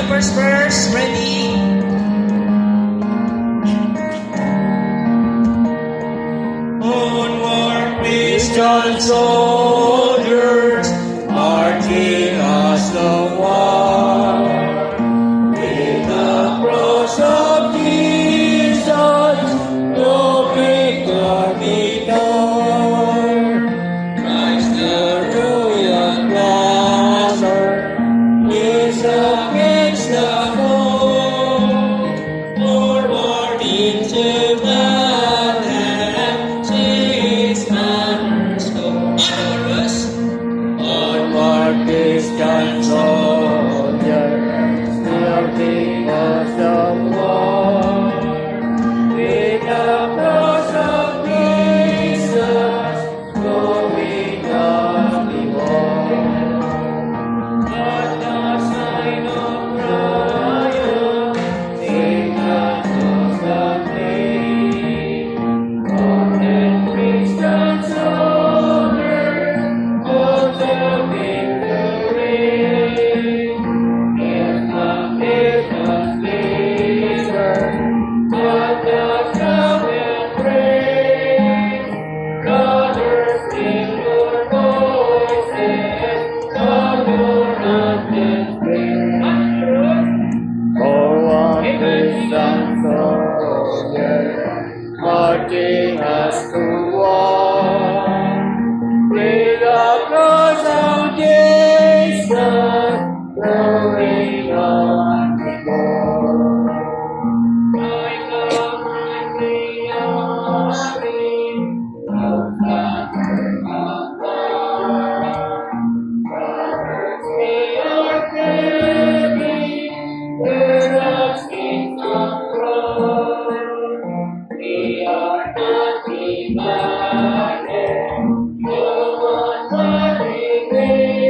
the first verse, ready? Onward, Christian soldiers, marching as the war. With the cross of Jesus, no victory door. Christ the royal banner is against the foe. Forward into Bethlehem, His banners go. Chorus. Onward, Christian soldier, still because of war. With the cross of Jesus, going on before. At the sign of triumph, sing the songs of faith. Golden Christian soldiers, hold the victory. If the nations listen, what the sound will praise. Brothers, lift your voices, Lord, your anthem sing. For one Christian soldier, marching us to war. With the cross of Jesus, going on before. Like a mighty army, of thunder above. Brothers, we are heavy, with us in control. We are not divided, no one mighty way.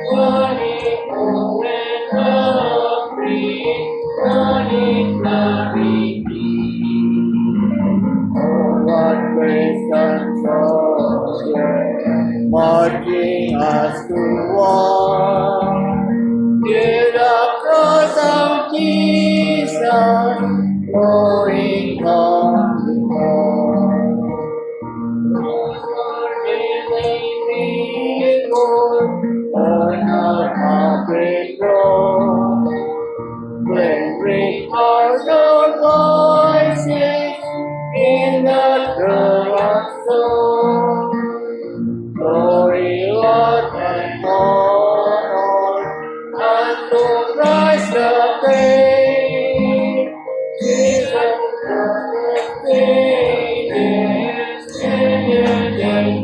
One equal and hungry, one in clarity. Oh, what Christian soldier, marching us to war. With the cross of Jesus, going on before. On our public road, when bring our voices in the drum of soul. Glory, Lord, and honor unto Christ the King. Jesus, the Savior,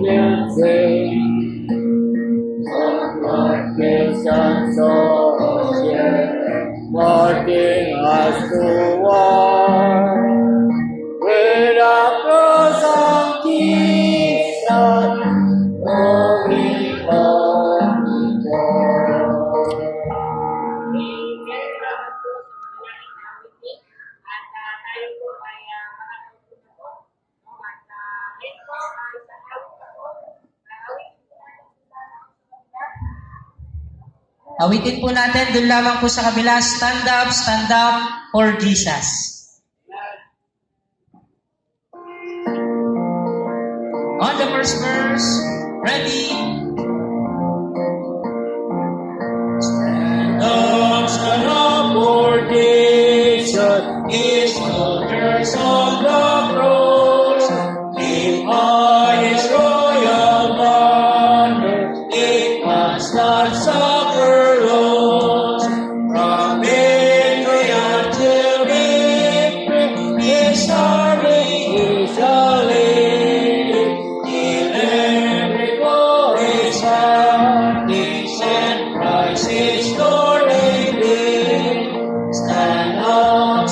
will sing. Onward, Christian soldier, marching us to war. With the cross of Jesus, going on before. Awitin po natin doon lamang po sa kabila, stand up for Jesus. On the first verse, ready? Stand up for Jesus, His soldiers on the cross. Lift high His royal banner, it must not suffer loss. From victory until victory, His army is a lady. In every voice, His and Christ is Lord and King. Stand up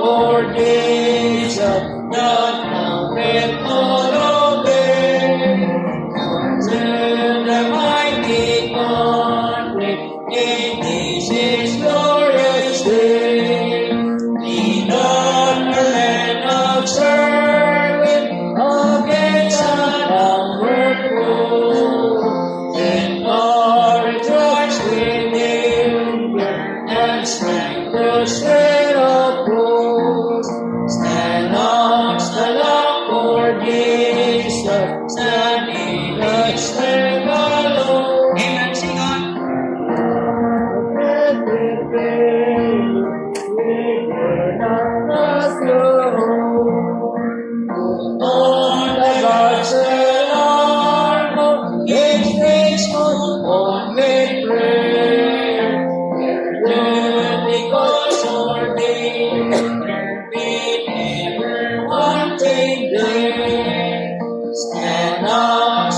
for Jesus, the trumpet will obey. Until the mighty conflict, in this His glorious day. Lead on the land of service against an onward foe. Then all rejoice with Him, and strength, the shade of glory. Stand up for Jesus, stand in the strength alone. Amen. Sing on. On the gospel armor, it makes on with prayer. Good because ordained, there be never one thing there. Stand up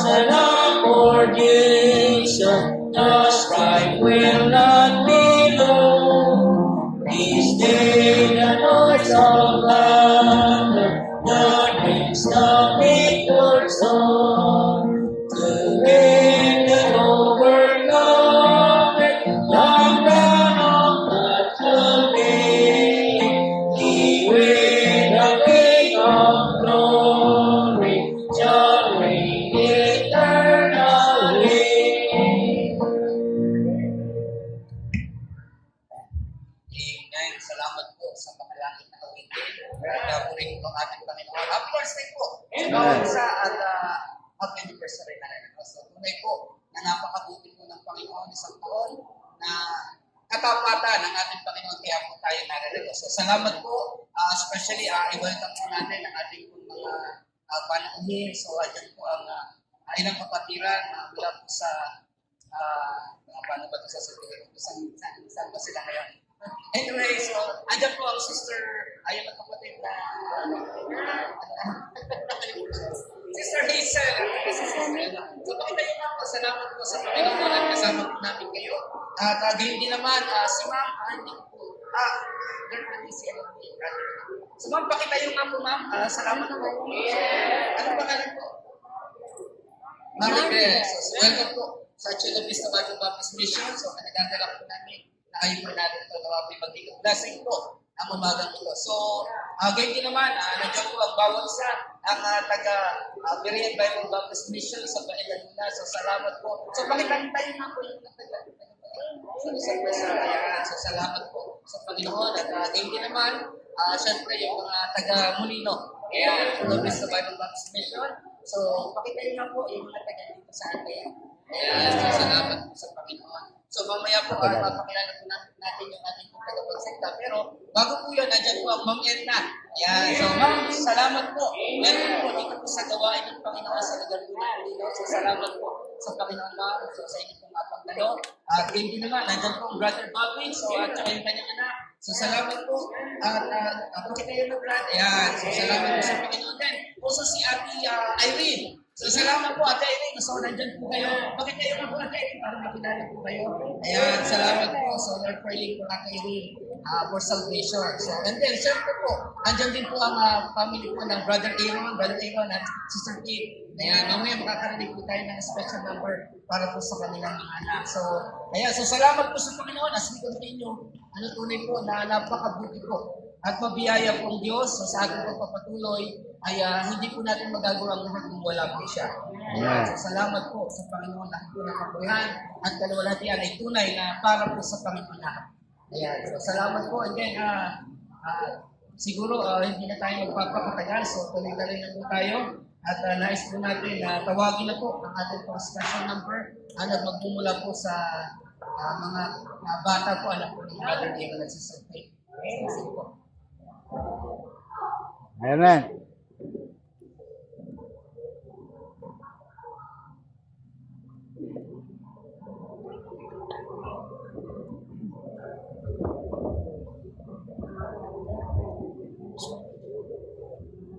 for Jesus, the strife will not be low. This day the noise of laughter, the rings of victor's song. To win the overcome, long down on the day. He will the King of glory, shall reign eternally. Amen. Salamat po sa panalangin na kawitin. At purihin po ang ating Panginoon. Happy birthday po sa bawat isa at happy anniversary na rin. So, tunay po na napakabuti po ng Panginoon isang taon na katapatan ng ating Panginoon kaya po tayo narito. So, salamat po. Especially, i-welcome po natin ang ating po mga panauhin. So, dyan po ang ilang kapatiran mula po sa paano ba ito sasabihin? Saan ba sila ngayon? Anyway, so, andyan po ang sister, ayun ang kapatid na, Sister Hazel. So, pakita niyo nga po, salamat po sa Panginoon at kasama po namin kayo. At gayon din naman, si Ma'am, hindi po, girl na si brother. So, Ma'am, pakita niyo nga po, Ma'am, salamat po. Anong pangalan po? Maribel. So, welcome po sa Chula Vista Bible Baptist Mission. So, nagdadala po namin na kayo po natin ito na mag-blessing blessing po ang umagang ito. So, ganyan din naman, nandiyan po ang bawat isa ang taga-Berean Bible Baptist Mission sa Bael Laguna. So, salamat po. So, pakita tayo nga po yung taga So, salamat po sa Panginoon. At ganyan din naman, syempre yung mga taga-Molino. Ayan, Chula Vista Bible Baptist Mission. So, pakita niyo nga po yung mga taga dito sa atin. Ayan, so, salamat po sa Panginoon. So, mamaya po, papakilala po natin yung ating tagapagsalita. Pero, bago po yun, nandiyan po ang Ma'am Edna. Ayan, so, Ma'am, salamat po. Meron po dito po sa gawain ng Panginoon sa lugar po ng So, salamat po sa Panginoon, Ma'am. So, sa inyo pong mapagdalo. At hindi naman, nandiyan po ang Brother Bobby. So, at saka yung kanyang anak. So, salamat po. At pakita yung Brad. Ayan, so, salamat po sa Panginoon din. Also, si Ate Irene. So, salamat po, Ate Irene. So, nandyan po kayo. Bakit kayo nga po, Ate Irene? Para makilala po kayo. Ayan, salamat po. So, Lord, praying po, Ate Irene, for salvation. So, and then, syempre po, andyan din po ang family po ng Brother Aaron at Sister Kate. Ayan, mamaya makakarinig po tayo ng special number para po sa kanilang mga anak. So, ayan, so salamat po sa Panginoon as we continue. Ano tunay po na napakabuti po at mabiyaya po ang Diyos. So, sa ating pagpapatuloy ay hindi po natin magagawa ang lahat kung wala po siya. Ayan, so salamat po sa Panginoon lahat po ng kabuhayan at kalawalhatian ay tunay na para po sa Panginoon lahat. Ayan, so salamat po. And then, siguro hindi na tayo magpapakatagal. So, tuloy-tuloy na po tayo. At nais po natin na tawagin na po ang ating po special number at magmumula po sa mga bata po, anak po ng Brother Diego at Sister Faith. Sige po. Amen.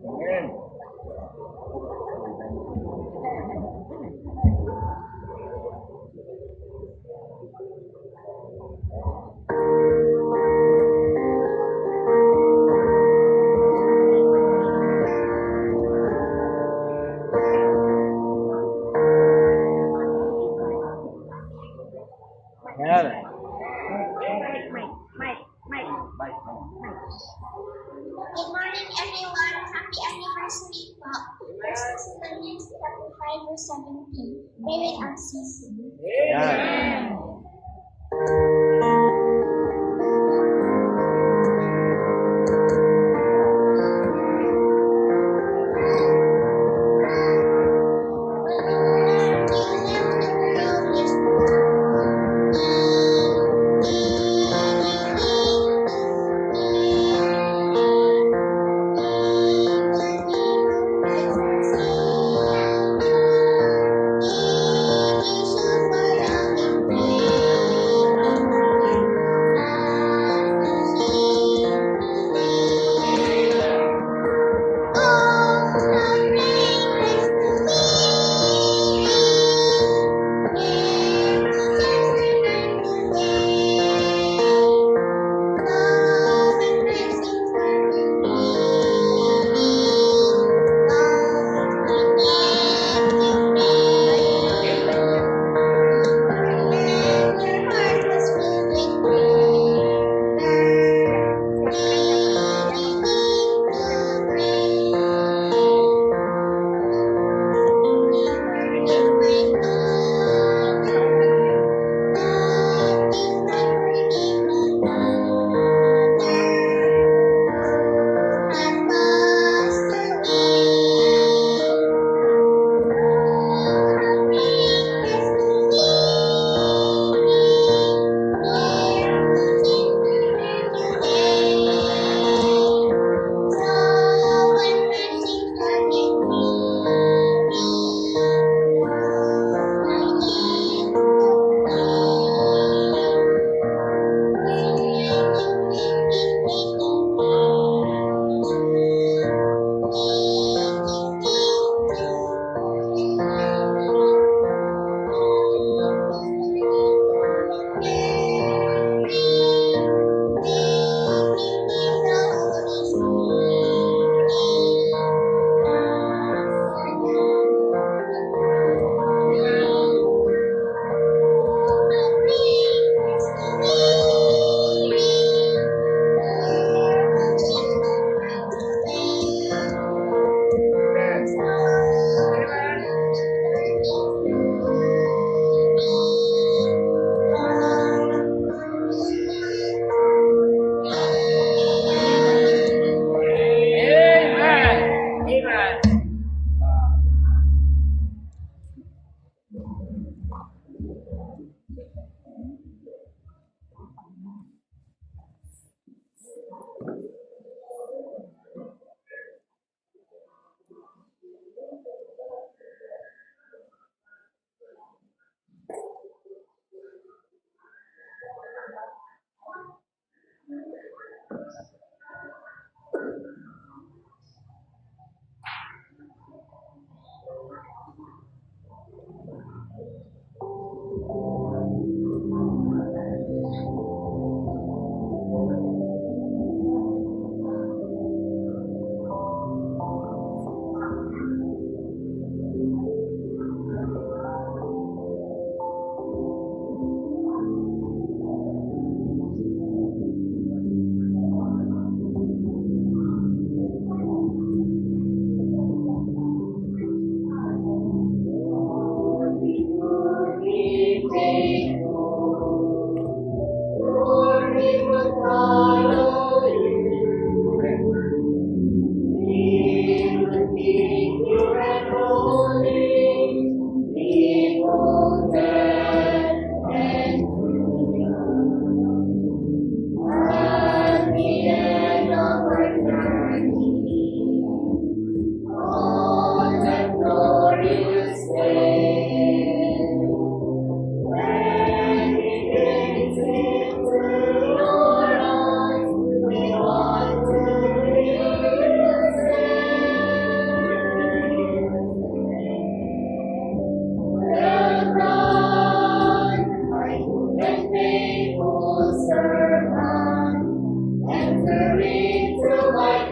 Amen. Amen. Good morning, everyone. Happy anniversary po. 1 Thessalonians chapter 5 verse 17. Pray with us, Sisi. Amen.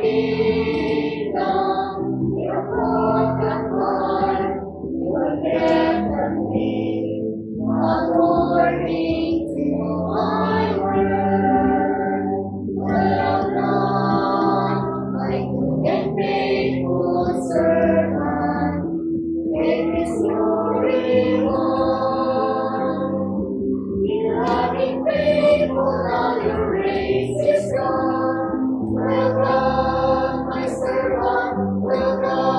kingdom, your perfect heart, your heavenly, according to my word. Well done, my good and faithful servant, great is your reward. You have been faithful, now your race is done. Well done, my servant, well done.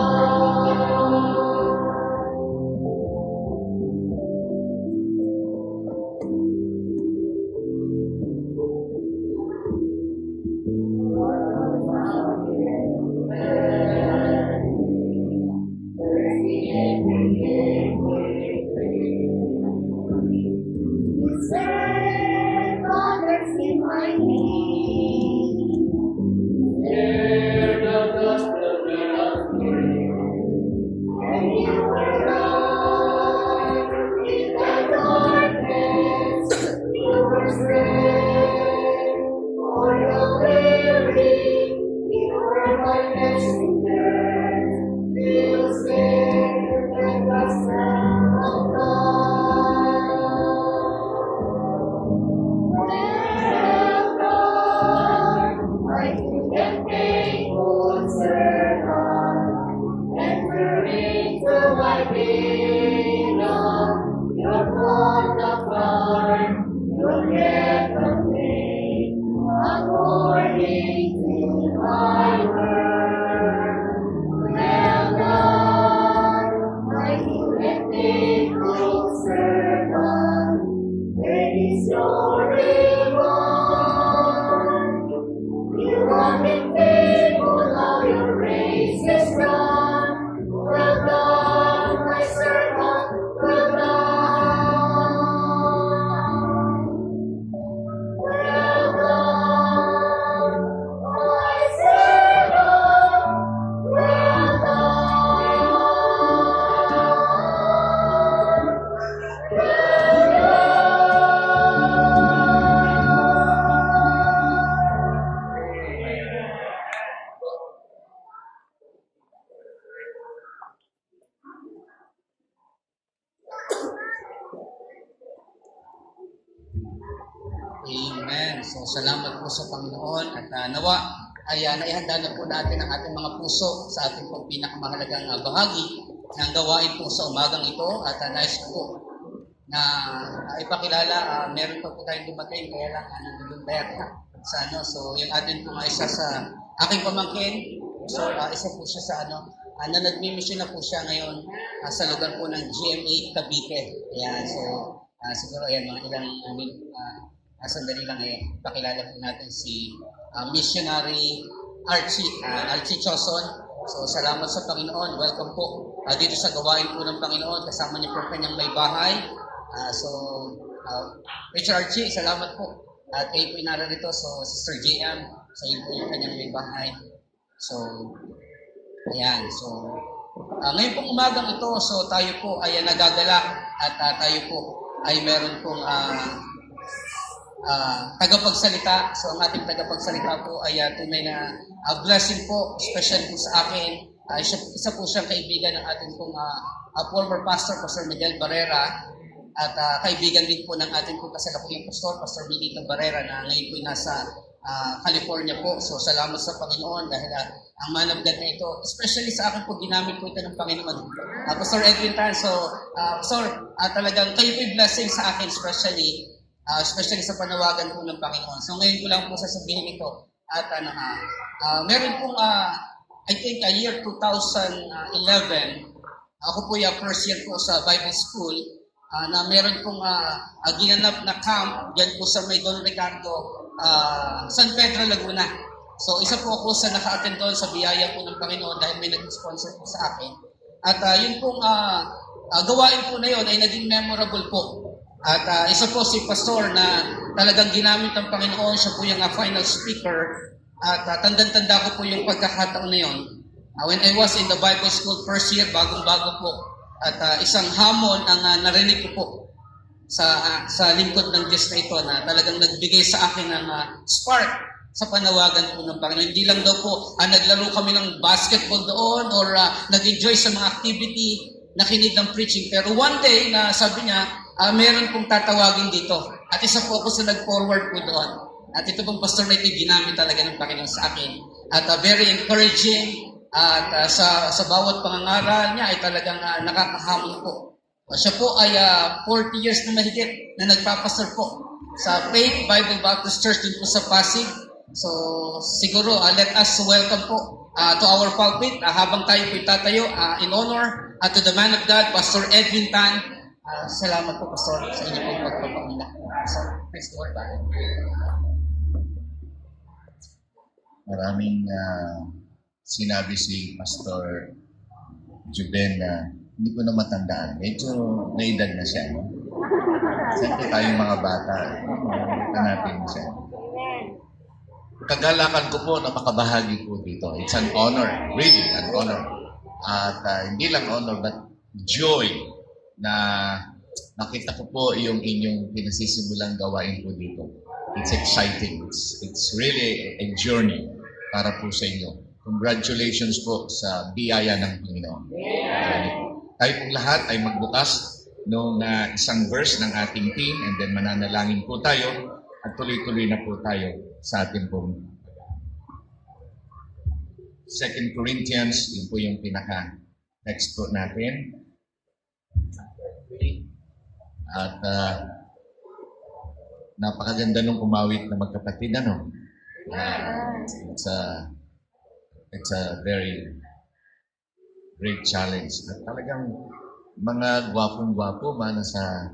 Serve others in my name. Hear the gospel of And you were light in the darkness. You were strength for the weary. You were my messenger. You said the gospel of God. Well done, my good and faithful servant. Enter into my kingdom, your God of heart, your heavenly, according to my word. Well done, my good and faithful servant, great is your reward. You have been faithful, now your race is done. Well done, my servant, well done. Well done, my servant, well Amen. So, salamat po sa Panginoon at nawa ay naihanda na po natin ang ating mga puso sa ating pong pinakamahalagang bahagi ng gawain po sa umagang ito at nais ko po na ipakilala, meron pa po tayong dumating kaya lang nandun tayo sa ano. So, yung atin po nga isa sa aking pamangkin. So, isa po siya sa ano, na nagmi-mission na po siya ngayon sa lugar po ng GMA Cavite. Ayan, so siguro ayan, mga ilang sandali lang pakilala po natin si missionary Archie Choson. So salamat sa Panginoon. Welcome po dito sa gawain po ng Panginoon. Kasama niyo po kanyang may bahay. Richard Archie, salamat po. At kayo po nararito. So Sister JM, sa iyo po yung kanyang may bahay. So, ayan. So, ngayon pong umagang ito, so tayo po ay nagagalak at tayo po ay meron pong tagapagsalita. So, ang ating tagapagsalita po ay tunay na blessing po, especially po sa akin. Isa po siyang kaibigan ng ating pong former pastor, Pastor Miguel Barrera, at kaibigan din po ng ating pong kasalukuyang pastor, Pastor Benito Barrera, na ngayon po nasa California po. So, salamat sa Panginoon dahil ang man of God na ito, especially sa akin po, ginamit po ito ng Panginoon. Pastor Edwin Tan, so, Pastor, talagang kayo po'y blessing sa akin, especially sa panawagan po ng Panginoon. So, ngayon ko lang po sasabihin ito. At meron pong, I think, year 2011, ako po yung first year po sa Bible School, na meron pong ginanap na camp dyan po sa may Don Ricardo, San Pedro, Laguna. So, isa po ako sa naka-attend doon sa biyaya po ng Panginoon dahil may nag-sponsor po sa akin. At yun pong gawain po na yun ay naging memorable po. At isa po si Pastor na talagang ginamit ng Panginoon. Siya po yung final speaker. At tandang-tanda ko po yung pagkakataon na yun. When I was in the Bible School first year, bagong-bago po. At isang hamon ang narinig ko po sa lingkod ng Diyos na ito na talagang nagbigay sa akin ng spark sa panawagan po ng Panginoon. Hindi lang daw po naglaro kami ng basketball doon or nag-enjoy sa mga activity, nakinig ng preaching. Pero one day, na sabi niya, meron pong tatawagin dito. At isa po ako sa nag-forward po doon. At ito pong pastor na ito, ginamit talaga ng Panginoon sa akin. At very encouraging. At sa bawat pangangaral niya ay talagang nakakahamon po. Siya po ay 40 years na mahigit na nagpapastor po sa Faith Bible Baptist Church din po sa Pasig. So siguro let us welcome po to our pulpit habang tayo po itatayo in honor to the man of God, Pastor Edwin Tan. Salamat po, Pastor, sa inyo pong pagpapakita. So, praise the Lord. Maraming sinabi si Pastor Juben na hindi ko na matandaan. Medyo naedad na siya. No? Siyempre tayong mga bata, makikita natin siya. Kagalakan ko po na makabahagi po dito. It's an honor, really an honor. At hindi lang honor, but joy na nakita ko po yung inyong pinasisimulang gawain po dito. It's exciting. It's really a journey para po sa inyo. Congratulations po sa biyaya ng Panginoon. Tayo pong lahat ay magbukas nung isang verse ng ating team and then mananalangin po tayo at tuloy-tuloy na po tayo sa ating pong 2 Corinthians, yun po yung pinaka-text po natin. At napakaganda nung umawit na magkapatid, ano? It's a very great challenge. At talagang mga gwapong-gwapo man sa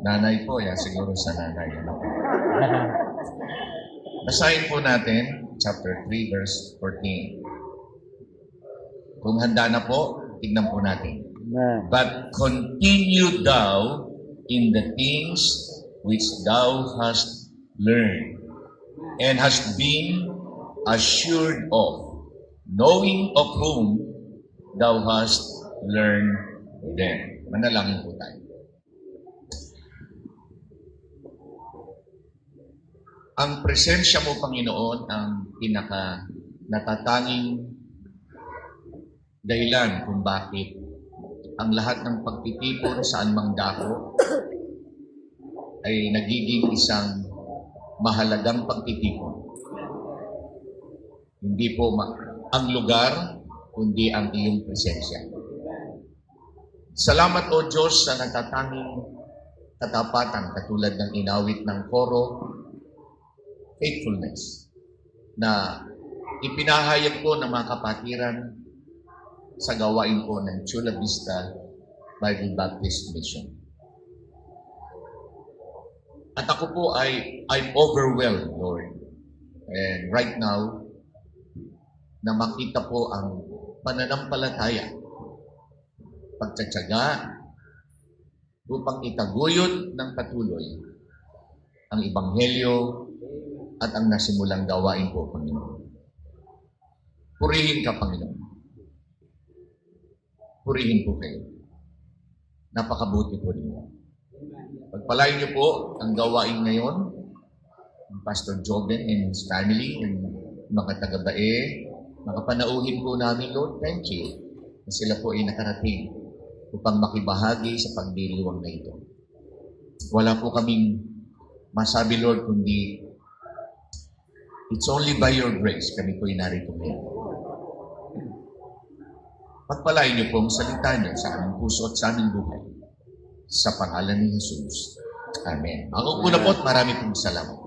nanay po, siguro sa nanay. Ano? Basahin po natin, chapter 3, verse 14. Kung handa na po, tignan po natin. But continue thou in the things which thou hast learned and hast been assured of, knowing of whom thou hast learned them. Manalangin po tayo. Ang presensya mo, Panginoon, ang natatanging dahilan kung bakit ang lahat ng pagtitipon saan mang dako ay nagiging isang mahalagang pagtitipon. Hindi po ang lugar, kundi ang iyong presensya. Salamat, O Diyos, sa natatanging katapatan katulad ng inawit ng koro, faithfulness, na ipinahayag po ng mga kapatiran sa gawain po ng Chula Vista Bible Baptist Mission. At ako po I'm overwhelmed, Lord. And right now, na makita po ang pananampalataya, pagtsatsaga, upang itaguyod ng patuloy ang Ebanghelyo at ang nasimulang gawain po, Panginoon. Purihin ka, Panginoon. Purihin po kayo. Napakabuti po ninyo. Pagpalain niyo po ang gawain ngayon ng Pastor Joben and his family and mga taga-bae. Makapanauhin po namin, Lord, thank you na sila po ay nakarating upang makibahagi sa pagdiriwang na ito. Wala po kaming masabi, Lord, kundi it's only by your grace kami po narito ngayon. Pagpalain niyo po ang salita niyo sa aming puso at sa aming buhay. Sa pangalan ni Jesus. Amen. Ang una po at marami pong salamat.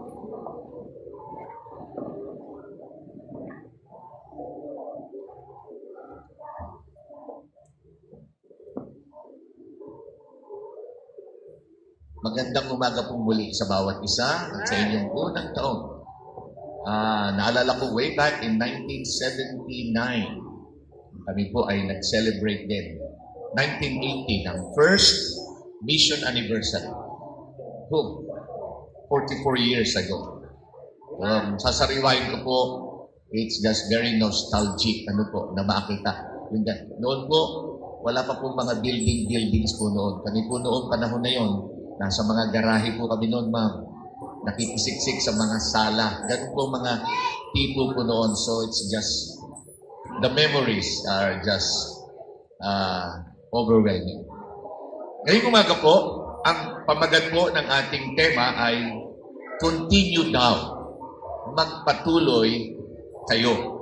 Magandang umaga pong muli sa bawat isa at sa inyong unang taon. Naalala ko way back in 1979, kami po ay nag-celebrate din. 1980, ang first mission anniversary. 44 years ago. Sasariwain ko po, it's just very nostalgic, na makita. Noon po, wala pa po mga buildings po noon. Kami po noong panahon na yon, Nasa mga garahe po kami noon, ma'am. Nakikisiksik sa mga sala. Ganun po mga tipo po noon. So it's just, the memories are just overwhelming. Ngayong umaga po, ang pamagat po ng ating tema ay continue daw. Magpatuloy kayo.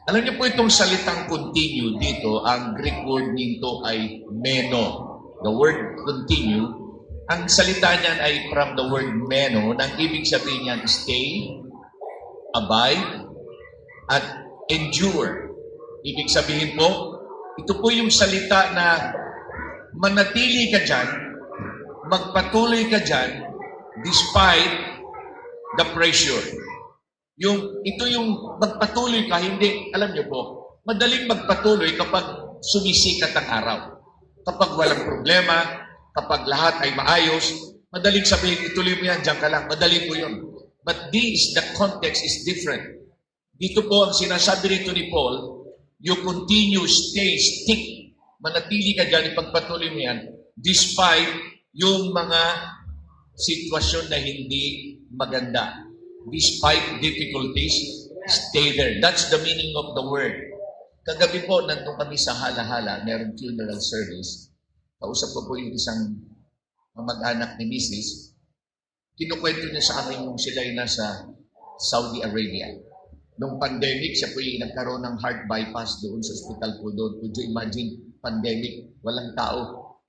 Alam niyo po itong salitang continue dito, ang Greek word nito ay meno. The word continue, ang salita niyan ay from the word meno, nang ibig sabihin niyan stay, abide, at endure. Ibig sabihin po, ito po yung salita na manatili ka dyan, magpatuloy ka dyan, despite the pressure. Ito yung magpatuloy ka, hindi, alam niyo po, madaling magpatuloy kapag sumisikat ang araw. Kapag walang problema, kapag lahat ay maayos, madaling sabihin, ituloy mo yan, diyan ka lang, madali po yun. But the context is different. Dito po ang sinasabi rito ni Paul, you continue, stay, stick, manatili ka dyan, ipagpatuloy mo yan, despite yung mga sitwasyon na hindi maganda. Despite difficulties, stay there. That's the meaning of the word. Kagabi po, nandun kami sa Hala-Hala, merong funeral service. Kausap ko po yung isang mag-anak ni Mrs. Kinukwento niya sa amin nung sila ay nasa Saudi Arabia. Nung pandemic, siya po yung nagkaroon ng heart bypass doon sa hospital po doon. Could you imagine, pandemic, walang tao.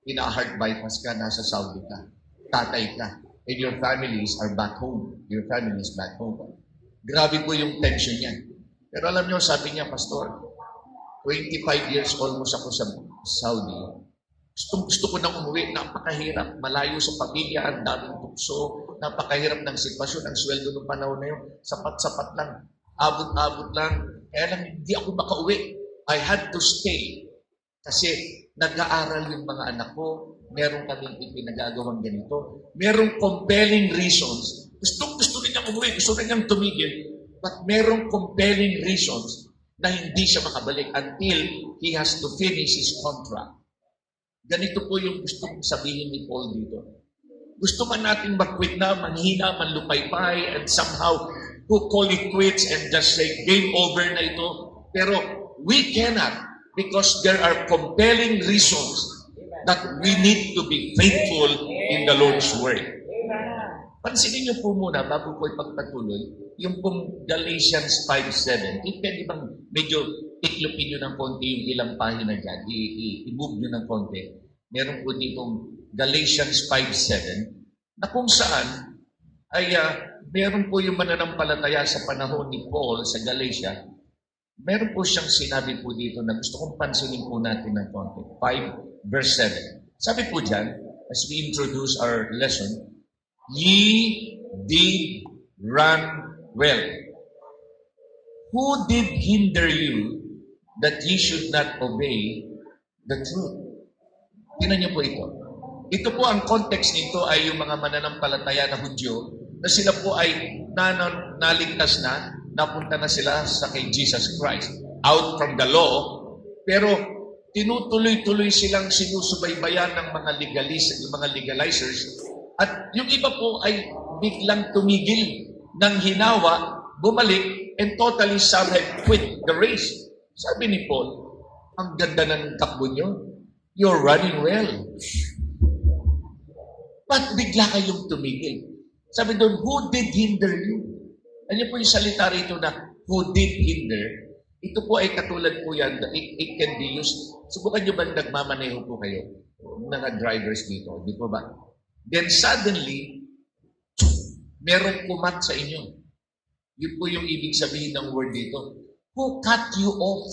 Ina-heart bypass ka, nasa Saudi ka. Tatay ka. And your families are back home. Your family is back home. Grabe po yung tension niya. Pero alam niyo, sabi niya, Pastor, 25 years almost ako sa Saudi. Gusto ko nang umuwi. Napakahirap. Malayo sa pamilya. Ang daming tukso. Napakahirap ng sitwasyon. Ang sweldo ng panahon na yun. Sapat-sapat lang. Abot-abot lang. Kaya lang, hindi ako makauwi. I had to stay. Kasi nag-aaral yung mga anak ko. Meron kaming ipinagagawang ganito. Merong compelling reasons. Gusto rin niyang umuwi. Gusto rin niyang tumigil. But merong compelling reasons na hindi siya makabalik until he has to finish his contract. Ganito po yung gusto kong sabihin ni Paul dito. Gusto man natin mag-quit na, manhina, manlupaypay, and somehow to call it quits and just say, game over na ito. Pero we cannot because there are compelling reasons that we need to be faithful in the Lord's Word. Pansinin niyo po muna, bago ko ipagpatuloy, yung pong Galatians 5:7. Pwede bang medyo tiklopin nyo ng konti yung ilang pahina dyan? I-move nyo ng konti. Meron po ditong Galatians 5:7 na kung saan ay meron po yung mananampalataya sa panahon ni Paul sa Galatia. Meron po siyang sinabi po dito na gusto kong pansinin po natin ng konti. 5:7. Sabi po dyan, as we introduce our lesson, ye did run well. Who did hinder you that ye should not obey the truth? Tingnan niyo po ito. Ito po ang context nito ay yung mga mananampalataya na Hudyo na sila po ay naligtas na, napunta na sila sa kay Jesus Christ. Out from the law, pero tinutuloy-tuloy silang sinusubaybayan ng mga legalizers. At yung iba po ay biglang tumigil ng hinawa, bumalik, and totally some have quit the race. Sabi ni Paul, ang ganda ng takbo nyo. You're running well. Ba't bigla kayong tumigil? Sabi doon, who did hinder you? Ano po yung salita rito na who did hinder? Ito po ay katulad po yan. It can be used. Subukan nyo ba nagmamaneho po kayo? Mga drivers dito. Di po ba? Then suddenly, merong kumat sa inyo. Yun po yung ibig sabihin ng word dito. Who cut you off?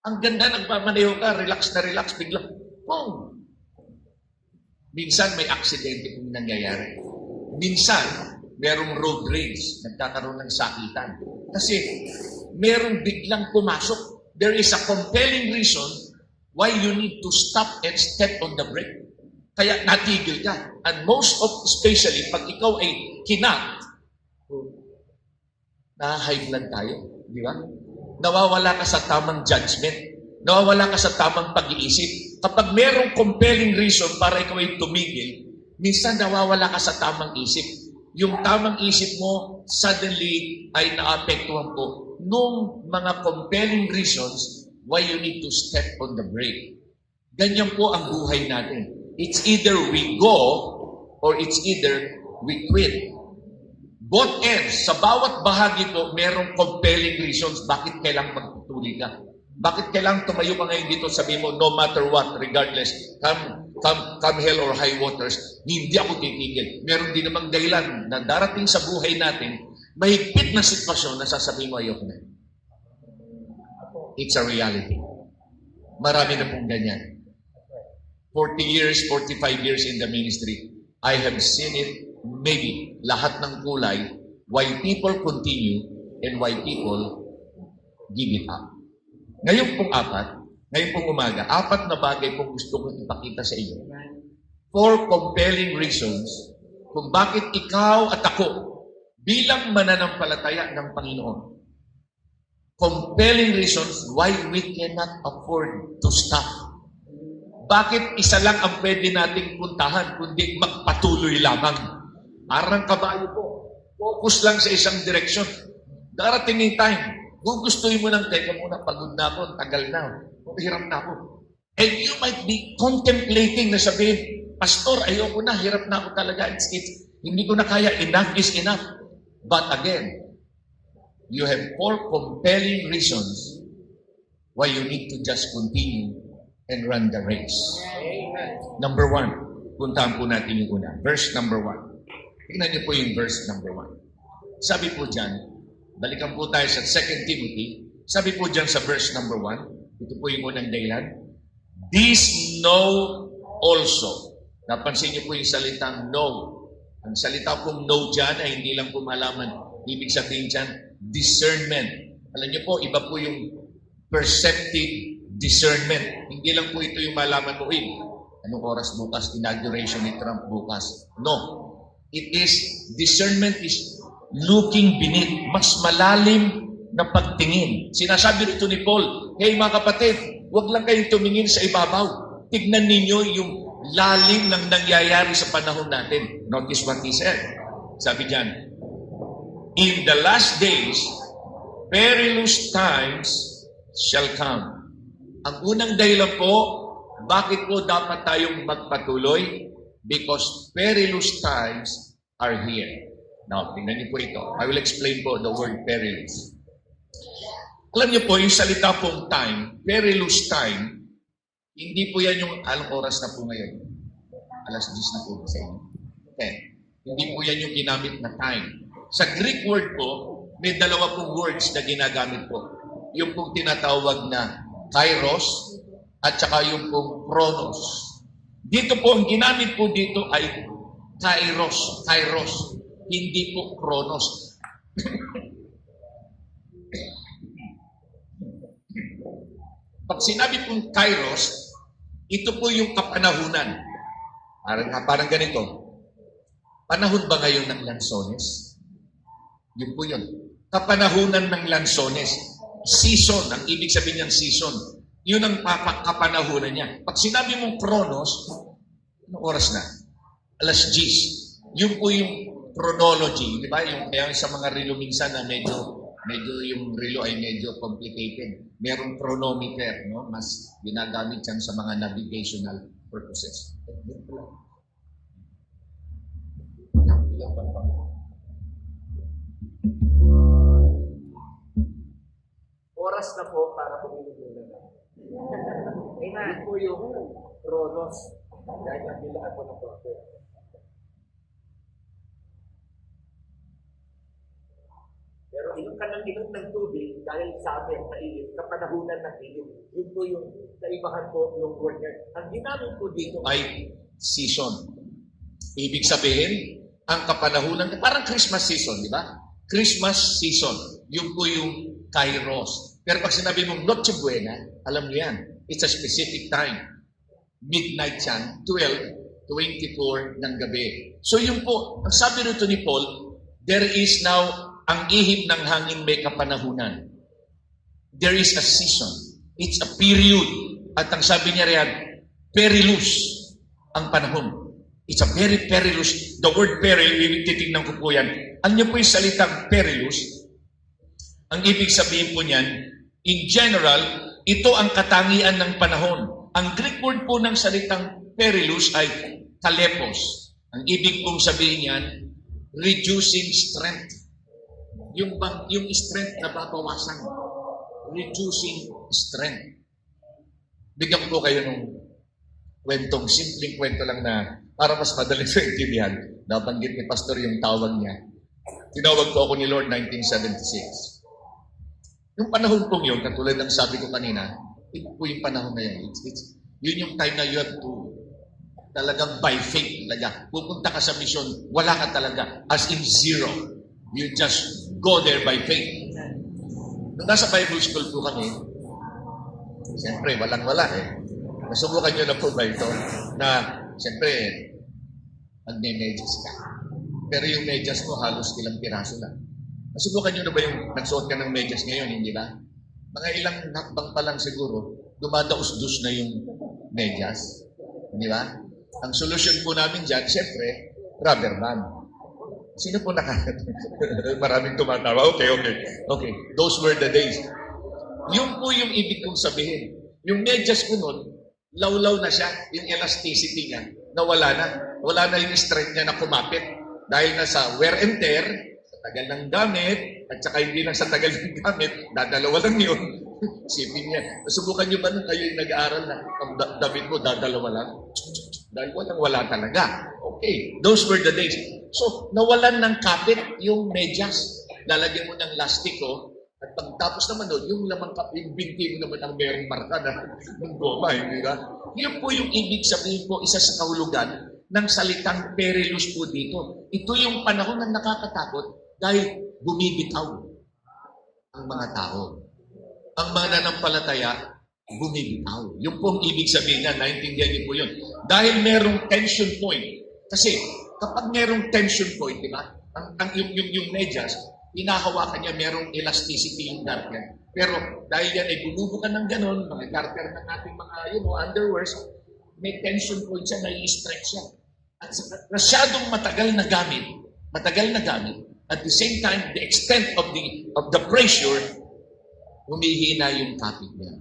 Ang ganda, nagmamaneho ka, relax na relax, bigla, boom! Minsan may aksidente kung nangyayari. Minsan, merong road rage, nagkakaroon ng sakitan. Kasi, merong biglang pumasok. There is a compelling reason why you need to stop and step on the brake. Kaya natigil ka. And especially, pag ikaw ay kinat, na-high blood tayo. Di ba? Nawawala ka sa tamang judgment. Nawawala ka sa tamang pag-iisip. kapag merong compelling reason para ikaw ay tumigil, minsan nawawala ka sa tamang isip. Yung tamang isip mo, suddenly ay naapektuhan po nung mga compelling reasons why you need to step on the brake. Ganyan po ang buhay natin. It's either we go or it's either we quit. Both ends, sa bawat bahagi po, merong compelling reasons bakit kailangan magtutuloy ka. Bakit kailangan tumayo ka ngayon dito, sabi mo, no matter what, regardless, come hell or high waters, hindi ako titigil. Meron din namang dahilan na darating sa buhay natin, mahigpit na sitwasyon na sasabihin mo, ayoko na. It's a reality. Marami na pong ganyan. 40 years, 45 years in the ministry, I have seen it, maybe, lahat ng kulay, why people continue and why people give it up. Ngayon pong ngayon pong umaga, 4 na bagay pong gusto kong ipakita sa inyo. 4 compelling reasons kung bakit ikaw at ako bilang mananampalataya ng Panginoon. Compelling reasons why we cannot afford to stop. Bakit isa lang ang pwede nating puntahan kundi magpatuloy lamang? Parang kabayo po. Focus lang sa isang direksyon. Darating yung time. Gugustuhin mo ng, teka muna, pagod na ako, tagal na, hirap na ako. And you might be contemplating na sabihin, Pastor, ayoko na, hirap na ako talaga. Hindi ko na kaya, enough is enough. But again, you have 4 compelling reasons why you need to just continue and run the race. Number 1, puntahan po natin yung una. Verse number 1. Tingnan niyo po yung verse number 1. Sabi po dyan, balikan po tayo sa 2 Timothy. Sabi po dyan sa verse number 1, ito po yung unang dahilan. This know also. Napansin niyo po yung salitang know. Ang salita pong know dyan ay hindi lang po malaman. Ibig sabihin dyan, discernment. Alam niyo po, iba po yung perceptive discernment. Hindi lang po ito yung malaman mo, anong oras bukas, inauguration ni Trump bukas. No. It is, discernment is looking beneath, mas malalim na pagtingin. Sinasabi rito ni Paul, hey mga kapatid, huwag lang kayong tumingin sa ibabaw. Tignan ninyo yung lalim ng nangyayari sa panahon natin. Notice what he said. Sabi diyan, in the last days, perilous times shall come. Ang unang dahilan po, bakit po dapat tayong magpatuloy? Because perilous times are here. Now, tingnan niyo po ito. I will explain po the word perilous. Alam niyo po, yung salita pong time, perilous time, hindi po yan yung anong oras na po ngayon. Alas 10 na po sa inyo. 10. Hindi po yan yung ginamit na time. Sa Greek word po, may 2 pong words na ginagamit po. Yung pong tinatawag na kairos at saka yung pong chronos. Dito po, ang ginamit po dito ay kairos. Kairos. Hindi po chronos. Pag sinabi pong kairos, ito po yung kapanahunan. Parang ganito. Panahon ba ngayon ng lansones? Yun po yun. Kapanahunan ng lansones. Season. Ang ibig sabihin ng season. Yun ang kapanahunan niya. Pag sinabi mong chronos, anong oras na? Alas 10. Yun po yung chronology, di ba? Yung kaya sa mga relo minsan na medyo yung relo ay medyo complicated. Merong chronometer, no? Mas ginagamit yan sa mga navigational purposes. Oras na po para pumili na. Ina po yung chronos. Dahil nabilaan po ng process. Pero inom ka ng inom ng tubig dahil sa amin, mainit, kapanahunan ng init. Yun po yung kaibahan po yung word niya. Ang ginamit po dito ay season. Ibig sabihin, ang kapanahunan, parang Christmas season, di ba? Christmas season. Yun po yung kairos. Pero pag sinabi mong Noche Buena, alam niyo yan. It's a specific time. Midnight yan, 12:24 ng gabi. So yun po, ang sabi rito ni Paul, there is now ang ihip ng hangin may kapanahunan. There is a season. It's a period. At ang sabi niya riyan, perilous ang panahon. It's a very perilous. The word peril, titignan ko po yan. Ano po yung salitang perilous? Ang ibig sabihin po niyan, in general, ito ang katangian ng panahon. Ang Greek word po ng salitang perilous ay kalepos. Ang ibig pong sabihin niyan, reducing strength. Yung strength na babawasan. Reducing strength. Bigyan ko kayo ng kwentong, simpleng kwento lang na para mas madaling sa intindihan. Nabanggit ni Pastor yung tawag niya. Tinawag ko ako ni Lord 1976. Yung panahon pong yun, katulad ng sabi ko kanina, ito po yung panahon na yun. Yun yung time na you have to talagang by faith talaga. Pupunta ka sa mission, wala ka talaga. As in zero. You just go there by faith. Nung nasa Bible school po kami, siyempre, walang-wala eh. Nasubukan nyo na po ba ito? Na, siyempre, magme-medyas ka. Pero yung medyas mo, halos ilang piraso lang. Nasubukan nyo na ba yung nagsuot ka ng medyas ngayon, hindi ba? Mga ilang hakbang pa lang siguro, dumadaos-dus na yung medyas. Hindi ba? Ang solusyon po namin dyan, siyempre, rubber band. Sino po maraming tumatawa. Okay. Those were the days. Yun po yung ibig kong sabihin. Yung medyas ko nun, lawlaw na siya. Yung elasticity niya, nawala na. Wala na yung strength niya na kumapit. Dahil na sa wear and tear, sa tagal ng gamit, at saka hindi lang sa tagal ng gamit, dadalawa lang yun. Isipin niya. Nasubukan niyo ba nung kayo yung nag-aaral na ang damit mo, dadalawa lang? Dahil wala talaga. Okay, those were the days. So, nawalan ng kapit yung medyas. Lalagyan mo ng lastiko, at pagtapos naman doon, yung lamang yung binti mo naman ang merong marka na ng goma, hindi ba? Yun po yung ibig sabihin po, isa sa kahulugan ng salitang perilous po dito. Ito yung panahon na nakakatakot dahil bumibitaw ang mga tao. Ang mga nanampalataya, bumibitaw. Yung pong ibig sabihin niya, naintindihan niyo po yun. Dahil merong tension point. Kasi kapag merong tension point, di ba? Yung medyas, hinahawakan niya, merong elasticity yung garter. Pero dahil yan ay bumubukan ng ganon, mga garter ng ating mga underwears, may tension point siya, nai-stretch siya. At masyadong matagal na gamit, at the same time, the extent of the pressure, humihina yung kapit niya.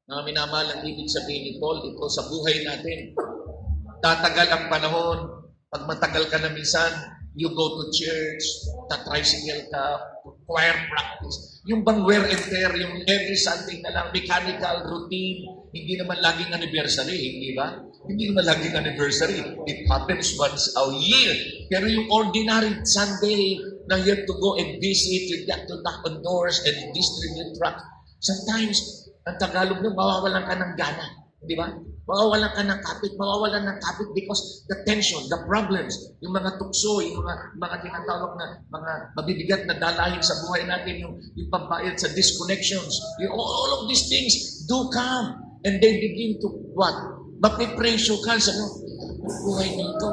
Mga minamahal, ang ibig sabihin ni Paul, ito sa buhay natin. Tatagal ang panahon, pag matagal ka na minsan, you go to church, ta-tricycle ka, choir practice. Yung bang wear and tear, yung every Sunday na lang, mechanical, routine, hindi naman laging anniversary, hindi ba? Hindi naman laging anniversary. It happens once a year. Pero yung ordinary Sunday na you have to go and visit, you got to knock on doors and distribute tracts. Sometimes, ang Tagalog nyo, mawawalan ka ng gana. Di ba? Mawawalan ka ng kapit because the tension, the problems, yung mga tukso, yung mga tinatawag na mga mabibigat na dalahin sa buhay natin, yung pambayad sa disconnections, all of these things do come. And they begin to what? Mapipresyo ka sa buhay nito.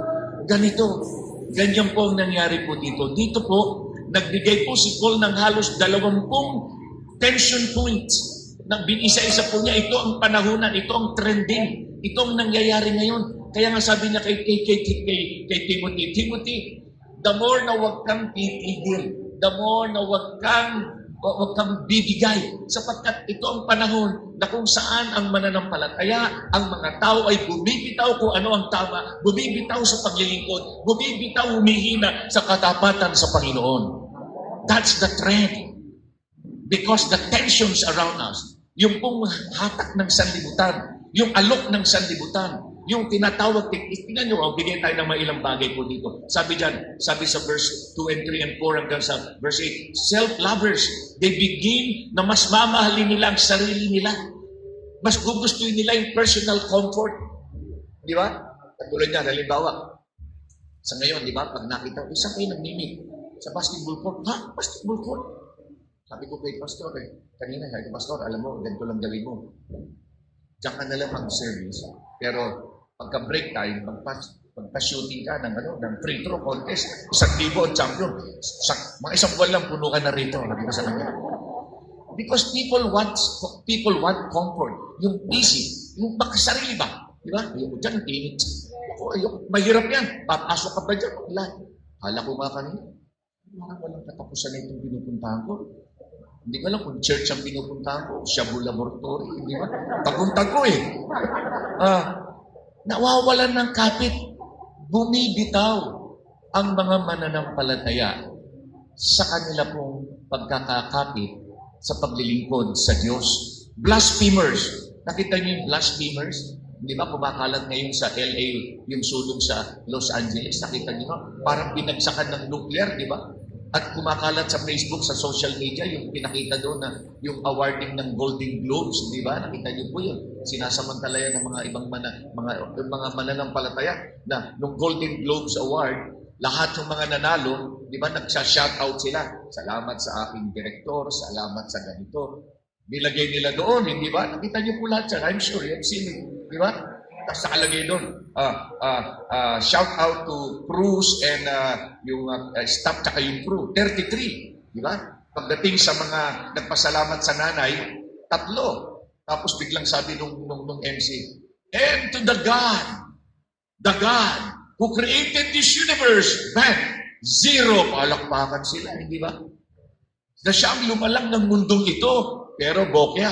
Ganito. Ganyan po ang nangyari po dito. Dito po, nagbigay po si Paul ng halos 20 tension points. Isa-isa po niya, ito ang panahunan, ito ang trending, ito ang nangyayari ngayon. Kaya nga sabi niya kay Timothy, the more na huwag kang titigil, the more na huwag kang bibigay, sapagkat ito ang panahon na kung saan ang mananampalataya, ang mga tao ay bumibitaw kung ano ang tama, bumibitaw sa paglilingkod, bumibitaw humihina sa katapatan sa Panginoon. That's the trend. Because the tensions around us, yung pong hatak ng sanlibutan, yung alok ng sanlibutan, yung tinatawag, tingnan nyo, bigyan tayo ng mga ilang bagay po dito. Sabi sa verse 2 and 3 and 4 hanggang sa verse 8, self-lovers, they begin na mas mamahalin nila ang sarili nila. Mas gugustuhin nila yung personal comfort. Di ba? Katulad niya, halimbawa, sa ngayon, di ba, pag nakita, isang kayo nagmimik sa basketball court. Ha? Basketball court? Sabi ko kay Pastor, kanina, Pastor, alam mo, ganito lang gawin mo. Diyan ka na lang mag-service. Pero pagka-break time, pagka-shooting ka ng free throw contest, 1,000 ang champion. Mga isang buwan lang, puno ka na rito. Sabi ko sa kanya. Because people want comfort. Yung easy. Yung makasarili ba? Di ba? Ayoko dyan, ang init. Ayoko, mahirap yan. Papasok ka ba dyan? Wala. Kala ko nga kanina, walang katapusan na itong pinupuntahan ko. Hindi ko alam kung church ang pinupuntahan ko, Shabu Laboratory, di ba? Papunta ko eh. Nawawalan ng kapit. Bumibitaw ang mga mananampalataya sa kanila pong pagkakakapit sa paglilingkod sa Diyos. Blasphemers. Nakita niyo yung blasphemers? Di ba kumakalat ngayon sa LA yung sulong sa Los Angeles? Nakita niyo? Parang binagsakan ng nuclear, di ba? At kumakalat sa Facebook, sa social media, yung pinakita doon na yung awarding ng Golden Globes, di ba? Nakita niyo po yun. Sinasamantalayan ng mga ibang mga mananampalataya na nung Golden Globes Award, lahat yung mga nanalo, di ba, nagsha-shoutout sila. Salamat sa aking direktor, salamat sa ganito. Nilagay nila doon, hindi ba? Nakita niyo po lahat yan. I'm sure you have seen it. Di ba? Tapos nakalagay doon, shout out to Cruz and yung staff tsaka yung crew. 33. Di ba? Pagdating sa mga nagpasalamat sa nanay, 3. Tapos biglang sabi nung MC, and to the God who created this universe, man, 0. Palakpakan sila, hindi ba? Na siya ang lumalang ng mundong ito, pero bokya.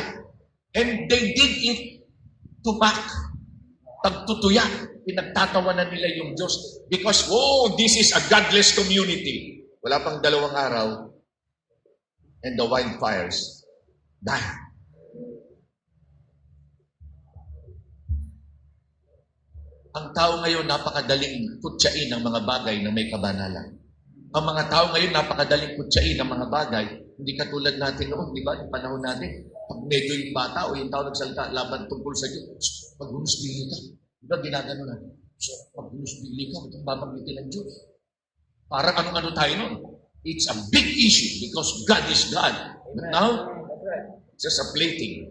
And they did it to back. Pagtutuya, pinagtatawanan nila yung Diyos. Because, this is a godless community. Wala pang 2 araw, and the wildfires died. Ang tao ngayon, napakadaling kutsain ng mga bagay na may kabanalan. Ang mga tao ngayon, napakadaling kutsain ng mga bagay. Hindi katulad natin noon, di ba? Yung panahon natin, pag medyo yung bata o yung tao nagsalita laban tungkol sa Diyos, pag-humusbili ka. Di ba ginagano na? Pag-humusbili ka, itong babanggitin ng Diyos. Parang ano tayo noon. It's a big issue because God is God. But now, it's just a plaything.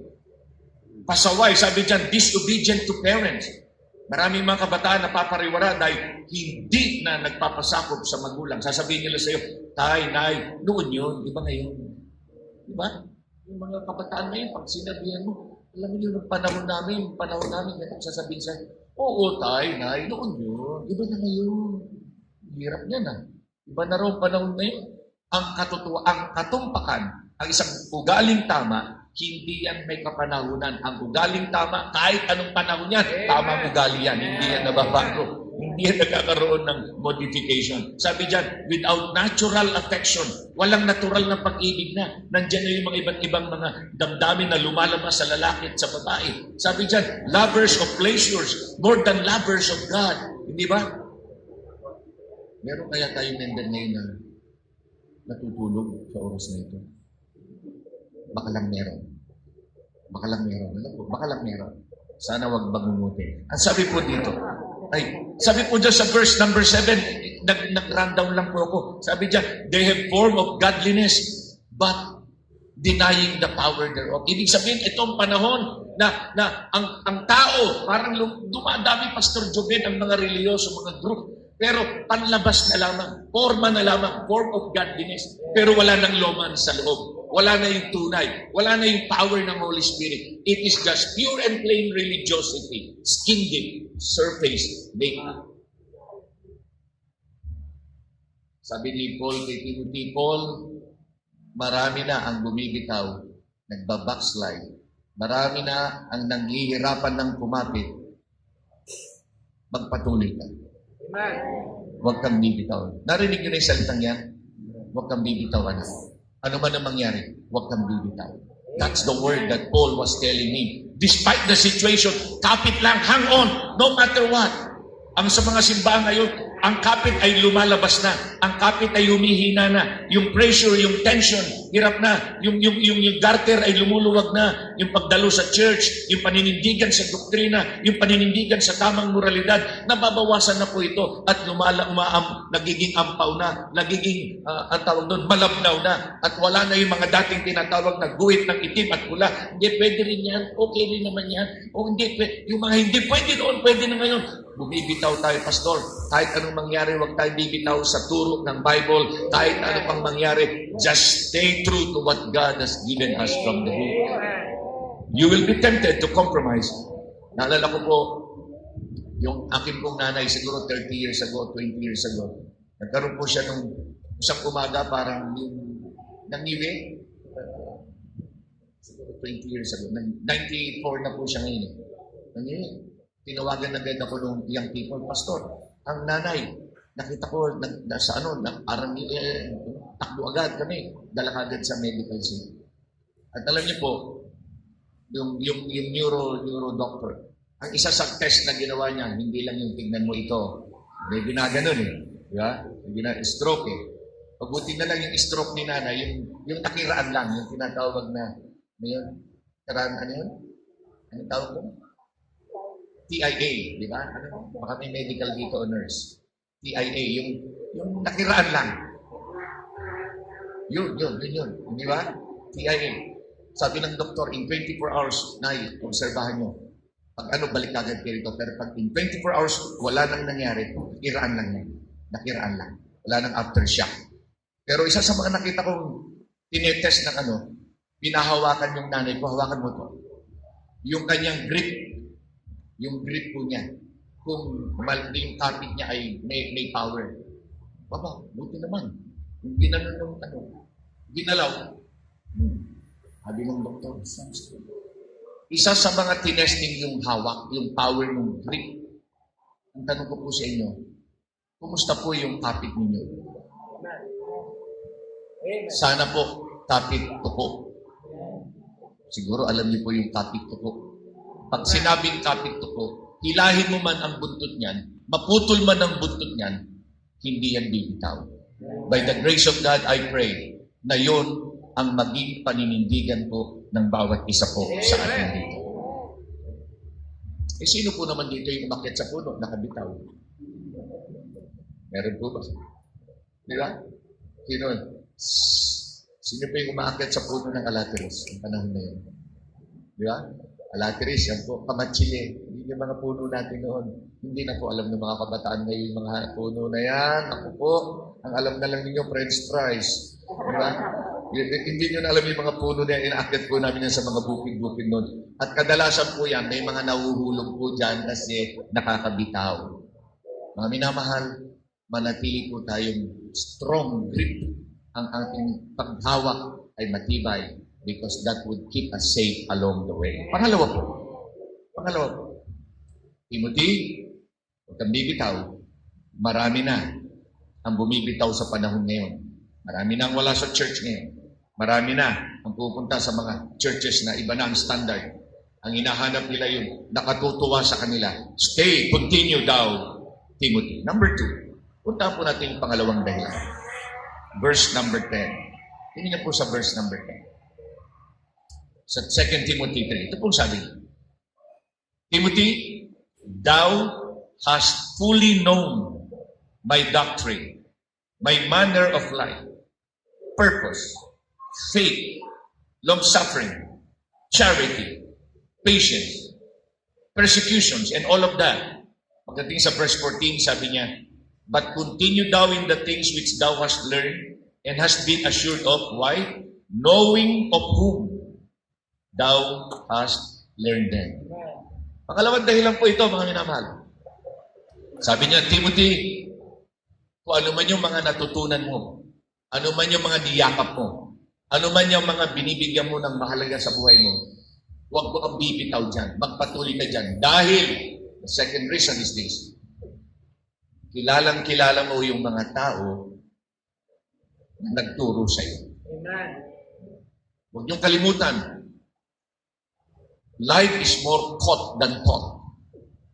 Pasaway, sabi dyan, disobedient to parents. Maraming mga kabataan na papariwara dahil hindi na nagpapasakop sa magulang. Sasabihin nila sa iyo, tay, nay, noon yun, di ba ngayon? Di ba? Yung mga kabataan ngayon, pag sinabihan mo, alam niyo, nung panahon namin, ganun sasabihin sa iyo, oo, tay, nay, noon yun. Iba na ngayon. Hirap niya na. Iba na raw panahon ngayon. Ang katumpakan, ang isang ugaling tama, hindi yan may kapanahunan. Ang ugaling tama, kahit anong panahon yan, tamang ugali yan. Hindi yan nababago. Hindi yan nagkakaroon ng modification. Sabi dyan, without natural affection, walang natural na pag-ibig na. Nandyan na yung mga iba't ibang mga damdamin na lumalabas sa lalaki at sa babae. Sabi dyan, lovers of pleasures more than lovers of God. Hindi ba? Meron kaya tayong member ngayon na natutulog sa oras na ito? Baka lang meron. Baka lang meron. Sana wag bangungutin. Ang sabi po dito, sabi po dyan sa verse number 7, nag-rundown lang po ako. Sabi dyan, they have form of godliness, but denying the power thereof. Ibig sabihin, itong panahon na ang tao, parang dumadami, Pastor Joven, ang mga reliyoso, mga group, pero panlabas na lamang, form of godliness, pero wala nang loman sa loob. Wala na yung tunay. Wala na yung power ng Holy Spirit. It is just pure and plain religiosity. Skin deep, surface naked. Sabi ni Paul kay Timothy, Paul, marami na ang bumibitaw, nagbabackslide. Marami na ang nanghihirapan ng kumapit. Magpatuloy ka. Huwag kang bibitaw. Narinig niyo na yung salitang yan? Huwag kang bibitaw, anak. Ano man ang mangyari, huwag kang bibitaw. That's the word that Paul was telling me. Despite the situation, kapit lang, hang on, no matter what. Ang sa mga simbahan ngayon, ang kapit ay lumalabas na. Ang kapit ay humihina na. Yung pressure, yung tension, hirap na. Yung garter ay lumuluwag na. Yung pagdalo sa church, yung paninindigan sa doktrina, yung paninindigan sa tamang moralidad, nababawasan na po ito at nagiging ampaw na, nagiging, ang tawag doon, malabnaw na. At wala na yung mga dating tinatawag na guhit ng itim at pula. Hindi, pwede rin yan. Okay rin naman yan. O hindi, yung mga hindi pwede noon, pwede na ngayon. Bumibitaw tayo, Pastor. Kahit anong mangyari, huwag tayo bibitaw sa turo ng Bible. Kahit ano pang mangyari, just stay true to what God has given us from the book. You will be tempted to compromise. Naalala ko po, yung akin pong nanay, siguro 30 years ago, 20 years ago, nagkaroon po siya nung isang umaga, parang yung nangiwi. Siguro 20 years ago. 94 na po siya ngayon. Nangiwi. Tinawagan agad ako nung young people, Pastor, ang nanay, nakita ko nasa parang takbo agad kami, dala agad sa medical center. At alam niyo po, yung neuro doctor, ang isa sa test na ginawa niya, hindi lang yung tignan mo ito. May ginaganon eh. Di ba? Stroke eh. Pabuti na lang yung stroke ni nanay, yung nakiraan lang, yung tinatawag na, yun? Kiraan, ano yun? Ano tawag ko? TIA, di ba? Ano? Baka may medical dito o nurse. TIA, yung nakiraan lang. Yun. Di ba? TIA. Sabi ng doktor, in 24 hours, obserbahan nyo. Pag balik agad kayo rito. Pero pag in 24 hours, wala nang nangyari. Nakiraan lang yan. Nakiraan lang. Wala nang aftershock. Pero isa sa mga nakita kong tinetest ng pinahawakan yung nanay ko, hawakan mo to. Yung kanyang grip, yung grip po niya, kung yung kapit niya ay may power. Baba, buti naman. Yung ginalaw. Sabi ng doktor, isa sa mga tinesting yung hawak, yung power ng grip. Ang tanong ko po sa inyo, kumusta po yung kapit ninyo? Sana po, kapit tuko. Siguro alam niyo po yung kapit tuko. Pag sinabing kapit tuko, hilahin mo man ang buntot niyan, maputol man ang buntot niyan, hindi yan bibitaw. By the grace of God, I pray na yon ang maging paninindigan po ng bawat isa po sa atin dito. Sino po naman dito yung umakyat sa puno, nakabitaw? Meron po ba? Di ba? Sino po yung umakyat sa puno ng Alateris ang panahon na yun? Di ba? Alateris, yan po, Kamatsile. Hindi yung mga puno natin noon. Hindi na po alam ng mga kabataan ngayon yung mga puno na yan. Ako po, ang alam na lang ninyo, French fries. Di ba? Hindi nyo na alam yung mga puno na yan. Inaakyat po namin yan sa mga bukid-bukid noon. At kadalasan po yan, may mga nahuhulog po dyan kasi nakakabitaw. Mga minamahal, manatili po tayong strong grip. Ang ating paghawak ay matibay because that would keep us safe along the way. Pangalawa po. Timothy, huwag kang bibitaw. Marami na ang bumibitaw sa panahon ngayon. Marami na ang wala sa church ngayon. Marami na ang pupunta sa mga churches na iba na ang standard. Ang hinahanap nila yung nakatutuwa sa kanila. Stay, continue daw, Timothy. Number 2. Punta po natin yung pangalawang dahilan. Verse number 10. Tingnan po sa verse number 10. Sa 2 Timothy 3. Ito pong sabi niya. Timothy, thou hast fully known my doctrine, my manner of life, purpose, faith, long-suffering, charity, patience, persecutions, and all of that. Pagdating sa verse 14, sabi niya, but continue thou in the things which thou hast learned and hast been assured of. Why? Knowing of whom thou hast learned them. Pangalawang dahilan po ito, mga minamahal. Sabi niya, Timothy, kung ano man yung mga natutunan mo, ano man yung mga niyakap mo, ano man yung mga binibigyan mo ng mahalaga sa buhay mo, huwag mo kang bibitaw dyan. Magpatuloy ka dyan. Dahil, the second reason is this, kilalang-kilala mo yung mga tao na nagturo sa iyo. Amen. Huwag niyong kalimutan, life is more taught than taught.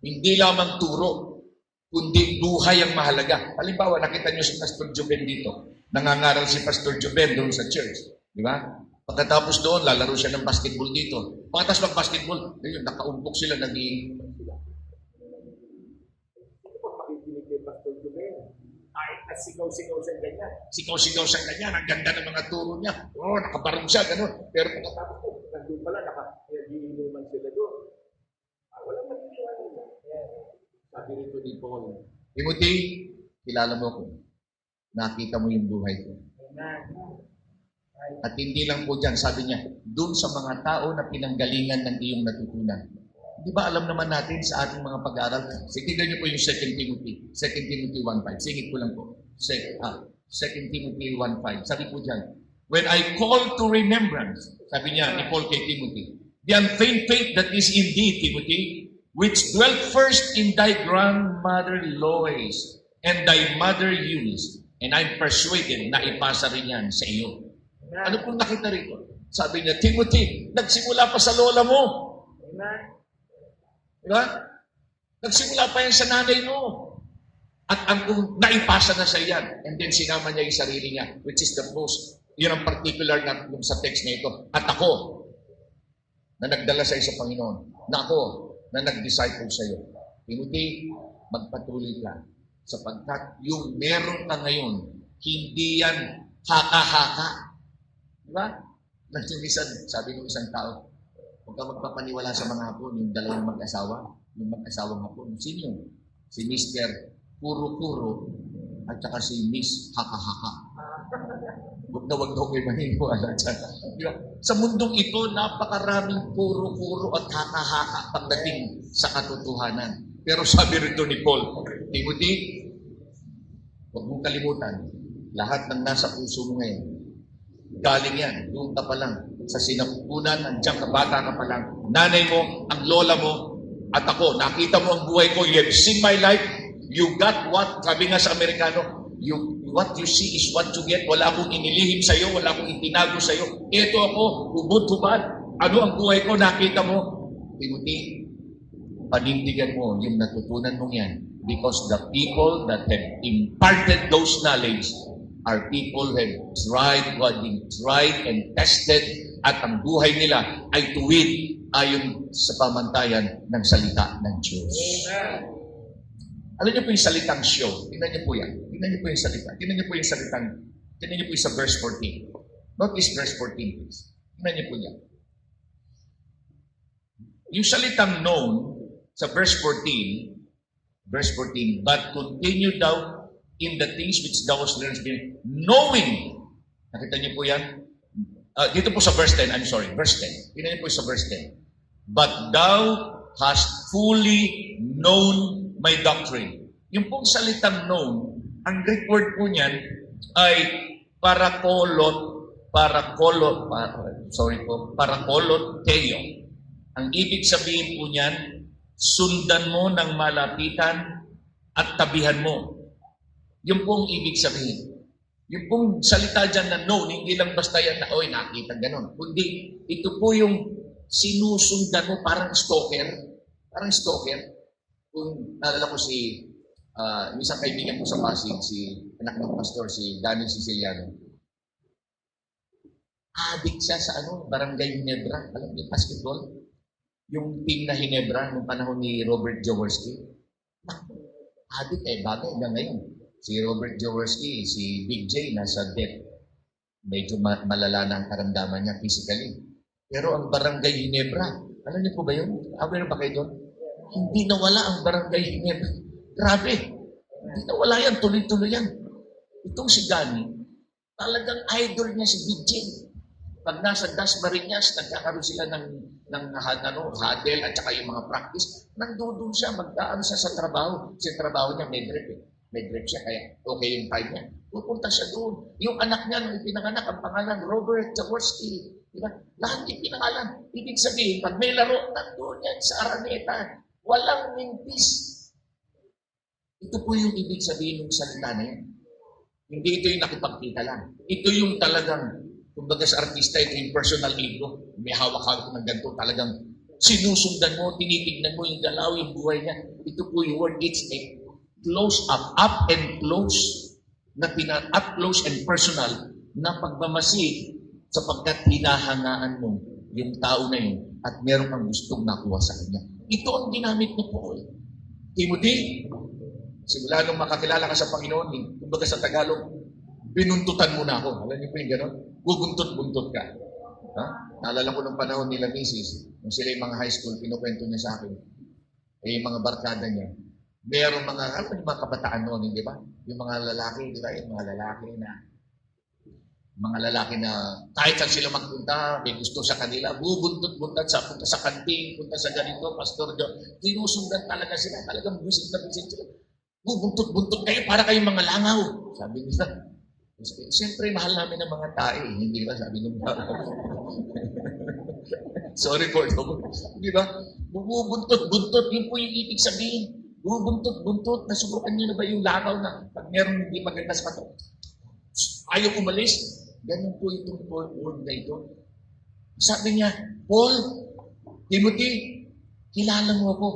Hindi lamang turo, kundi buhay ang mahalaga. Halimbawa, nakita niyo si Pastor Joben dito. Nangangaral si Pastor Joben doon sa church. Di ba? Pagkatapos doon, lalaro siya ng basketball dito. Pagkatapos mag-basketball, ayun, nakaumpok sila, nag-iinom sila. Pakikinig kay Pastor Juben. Ay, sigaw-sigaw siya ganyan. Sigaw-sigaw siya ganyan, ang ganda ng mga turo niya. Oh, nakabarong siya, gano'n. Pero Pagkatapos po, nandun pala, naka-iinuman sila doon. Walang magiging nila. Sabi nito ni Paul, Timothy, kilala mo ko. Nakita mo yung buhay ko. At hindi lang po dyan, sabi niya, dun sa mga tao na pinanggalingan ng iyong natutunan. Di ba alam naman natin sa ating mga pag-aaral? Tingnan niyo po yung 2 Timothy. 2 Timothy 1.5. Singit ko lang po. 2 Timothy 1.5. Sabi po dyan, when I call to remembrance, sabi niya ni Paul kay Timothy, the unfeigned faith that is in thee, Timothy, which dwelt first in thy grandmother Lois and thy mother Eunice, and I'm persuaded na ipasa rin yan sa iyo. Ano pong nakita rito? Sabi niya, Timothy, nagsimula pa sa lola mo. Amen. Diba? Nagsimula pa yan sa nanay mo. At ang naipasa na sa iyan. And then sinama niya yung sarili niya, which is the most, yun ang particular na yung sa text na ito. At ako, na nagdala sa sa Panginoon, na ako, na nag-disciple sa iyo. Timothy, magpatuloy ka. Sapagkat yung meron ka ngayon, hindi yan haka-haka. Diba? Nagsumisan, sabi ng isang tao, huwag ka magpapaniwala sa mga hapon, yung dalawang mag-asawa, yung mag-asawang hapon. Sino yun? Si Mr. Puro-Puro at saka si Miss Haka-Haka. Huwag na kayo maniniwala dyan. Diba? Sa mundong ito, napakaraming puro-puro at haka-haka pagdating sa katotohanan. Pero sabi rito ni Paul, Timothy, huwag mong kalimutan, lahat ng nasa puso mo ngayon, galing yan, doon ka pa lang, sa sinapupunan, nandiyan ka, bata ka pa lang, nanay mo, ang lola mo, at ako, nakita mo ang buhay ko, you have seen my life, you got what, sabi nga sa Amerikano, what you see is what you get, wala akong inilihim sa iyo, wala akong itinago sa iyo, ito ako, hubad-hubad, ano ang buhay ko, nakita mo, Timothy, panindigan mo yung natutunan mong yan, because the people that have imparted those knowledge are people who have tried and tested, at ang buhay nila ay tuwid ayon sa pamantayan ng salita ng Diyos. Amen. Alam niyo po yung salitang show. Tingnan niyo po yan. Tingnan niyo po yung salita. Tingnan niyo po yung salitang, tingnan niyo po yung sa verse 14. Notice verse 14, please. Tingnan niyo po yan. Yung salitang known sa verse 14, but continue thou in the things which thou hast learned, knowing. Nakita niyo po yan? Dito po sa verse 10, I'm sorry, verse 10. Tingnan niyo po sa verse 10. But thou hast fully known my doctrine. Yung pong salitang known, ang Greek word po niyan ay parakoloteo. Ang ibig sabihin po niyan, sundan mo ng malapitan at tabihan mo. Yung pong ibig sabihin. Yung pong salita dyan na known, hindi lang basta yan na, oy, nakita ganon. Kundi, ito po yung sinusundan mo, parang stalker. Parang stalker. Kung naalala ko si, isang kaibigan ko sa Pasig, si anak ng pastor, si Danny Siciliano. Adik siya sa Barangay Ginebra. Alam niyo, basketball? Yung team na Ginebra, nung panahon ni Robert Jaworski. Adik bagay hanggang ngayon. Si Robert Jaworski, si Big J, nasa death. Medyo malala na ang karamdaman niya physically. Pero ang Barangay Ginebra, alam niyo po ba yun? Aware ba kayo doon? Hindi nawala ang Barangay Ginebra. Grabe. Hindi nawala yan. Tuloy-tuloy yan. Itong si Danny, talagang idol niya si Big J. Pag nasa Dasmariñas, nagkakaroon sila ng huddle at saka yung mga practice, nandun siya, magdaan siya sa trabaho. Sa trabaho niya, may drip eh. May drip siya, kaya okay yung time niya. Pupunta siya doon. Yung anak niya, nung ipinanganak, ang pangalan, Robert Jaworski. Diba? Lahat ipinangalan. Ibig sabihin, pag may laro, nandun yan sa Araneta. Walang mintis. Ito po yung ibig sabihin ng salita na yan. Hindi ito yung nakipagkita lang. Ito yung talagang, kumbaga sa artista, ito yung personal ego. May hawak-hawak ng ganito, talagang sinusundan mo, tinitignan mo yung galaw, yung buhay niya. Ito po yung word, it's a close up and close, up close and personal na pagmamasid sapagkat hinahangaan mo yung tao na yun at meron kang gustong nakuha sa kanya. Ito ang ginamit ni Paul. Timothy, simula nung makakilala ka sa Panginoon, kumbaga sa Tagalog, binuntutan mo na ako. Alam niyo po yung gano'n? Guguntot-buntot ka. Ha? Naalala ko nung panahon nila Mrs. Nung sila yung mga high school, pinukwento niya sa akin. Yung mga barkada niya. Merong mga kabataan noon, di ba? Yung mga lalaki, di ba? Yung mga lalaki na Mga lalaki na kahit saan sila magpunta, may gusto sa kanila, bubuntot-buntot punta sa kanting, punta sa ganito, Pastor John. Sinusundan talaga sila, talagang visit na visit sila. Bubuntot-buntot kayo para kayong mga langaw. Sabi nila. Siyempre, mahal namin ang mga tae. Hindi ba? Sabi nung sorry for the di ba? Bubuntot-buntot. Yun po yung ibig sabihin. Bubuntot-buntot. Nasubukan nyo na ba yung langaw na pag merong hindi maganda sa kato? Ayaw umalis. Ganun po itong word na ito. Sabi niya, Paul, Timothy, kilala mo ako.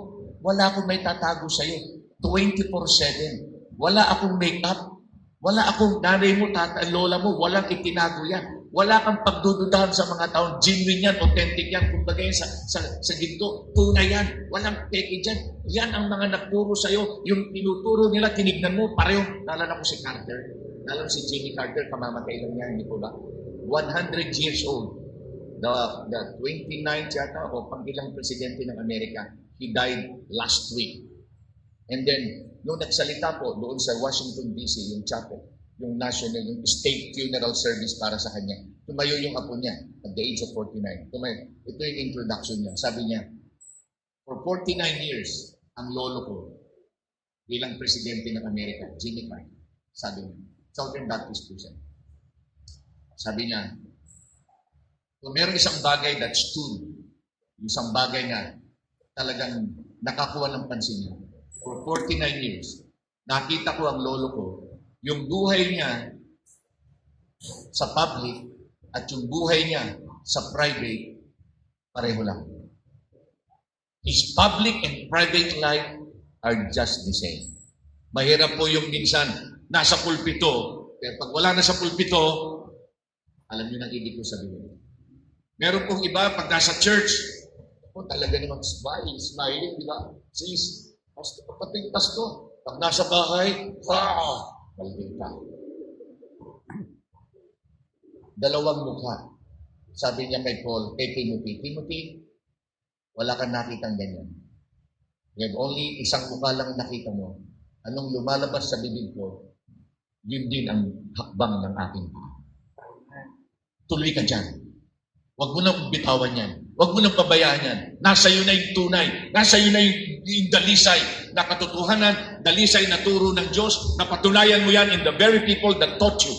Wala akong may tatago sa'yo. 24/7. Wala akong make-up. Wala akong nanay mo, lola mo. Walang itinago yan. Wala kang pagdududahan sa mga taon. Genuine yan, authentic yan. Kumbaga yan sa ginto. Tunay yan. Walang peke dyan. Yan ang mga nagturo sa'yo. Yung tinuturo nila, tinignan mo, pareho. Naalala ko si Carter. Alam si Jimmy Carter, kamamatay lang niya, hindi po ba? 100 years old. The 29th yata o pang-ilang presidente ng Amerika, he died last week. And then, nung nagsalita po doon sa Washington DC, yung chapel, yung national, yung state funeral service para sa kanya, tumayo yung apo niya at the age of 49. Tumayo. Ito yung introduction niya. Sabi niya, for 49 years, ang lolo ko bilang presidente ng Amerika, Jimmy Carter, sabi niya, Southern Baptist po siya. Sabi niya, kung meron isang bagay that stood, isang bagay na talagang nakakuha ng pansin niya, for 49 years, nakita ko ang lolo ko, yung buhay niya sa public at yung buhay niya sa private, pareho lang. His public and private life are just the same. Mahirap po yung minsan, nasa pulpito, pero pag wala na sa pulpito, alam niyo na ibig ko sabihin. Meron pong iba, pag nasa church, talaga naman smiling, di ba? Sis, pastor, kapatid pastor. Pag nasa bahay, maligay ka. Dalawang mukha. Sabi niya kay Paul, kay Timothy, Timothy, wala kang nakitang ganyan. You have only isang mukha lang nakita mo. Anong lumalabas sa bibig ko, yun din ang hakbang ng aking paa. Tuloy ka dyan. Huwag mo nang bitawan yan. Huwag mo nang pabayaan yan. Nasa iyo na yung tunay. Nasa iyo na yung dalisay na katotohanan, dalisay na turo ng Diyos. Napatunayan mo yan in the very people that taught you.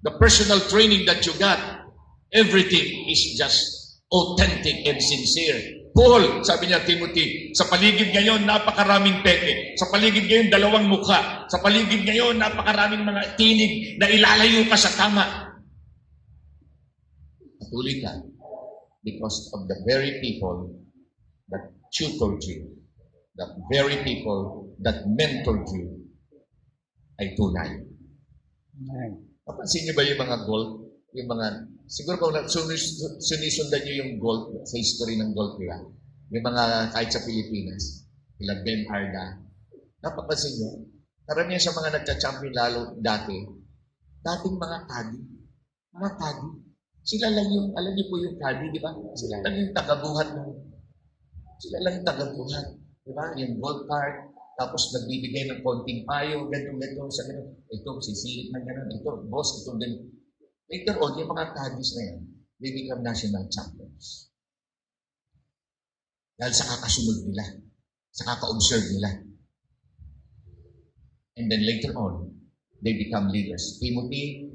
The personal training that you got. Everything is just authentic and sincere. Paul, sabi niya, Timothy, sa paligid ngayon, napakaraming peke. Sa paligid ngayon, dalawang mukha. Sa paligid ngayon, napakaraming mga tinig na ilalayo ka sa tama. Patuloy ka because of the very people that tutored you, the very people that mentored you, ay tunay. Napansin niyo ba yung mga gold? Yung mga, siguro kung sunisundan niyo yung gold sa history ng gold nila, yung mga kahit sa Pilipinas, nila Ben Arda, napapansin niyo, karamihan sa mga nagcha-champion lalo dati, dating mga kadi. Mga kadi. Sila lang yung, alam niyo po yung kadi, di ba? Sila lang yung tagabuhat ng, sila lang yung tagabuhat. Di ba? Yung gold card, tapos nagbibigay ng konting payo, ganito, sa ganito. Ito, sisilip na gano'n. Ito, boss, ito, ganito. Later on, yung mga caddies na yan, they become national champions. Dahil sa kakasunod nila, sa kaka-observe nila. And then later on, they become leaders. Timothy,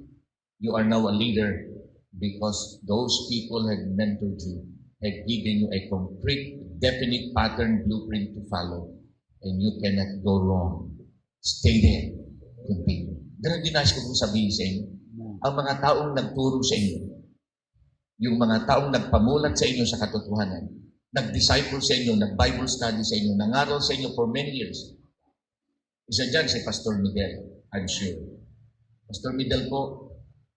you are now a leader because those people had mentored you, had given you a concrete, definite pattern, blueprint to follow. And you cannot go wrong. Stay there. Continue. Ganun din nais ko kong sabihin sa inyo. Ang mga taong nagturo sa inyo, yung mga taong nagpamulat sa inyo sa katotohanan, nag-disciple sa inyo, nag-Bible study sa inyo, nangaral sa inyo for many years. Isa dyan si Pastor Miguel, I'm sure. Pastor Miguel po,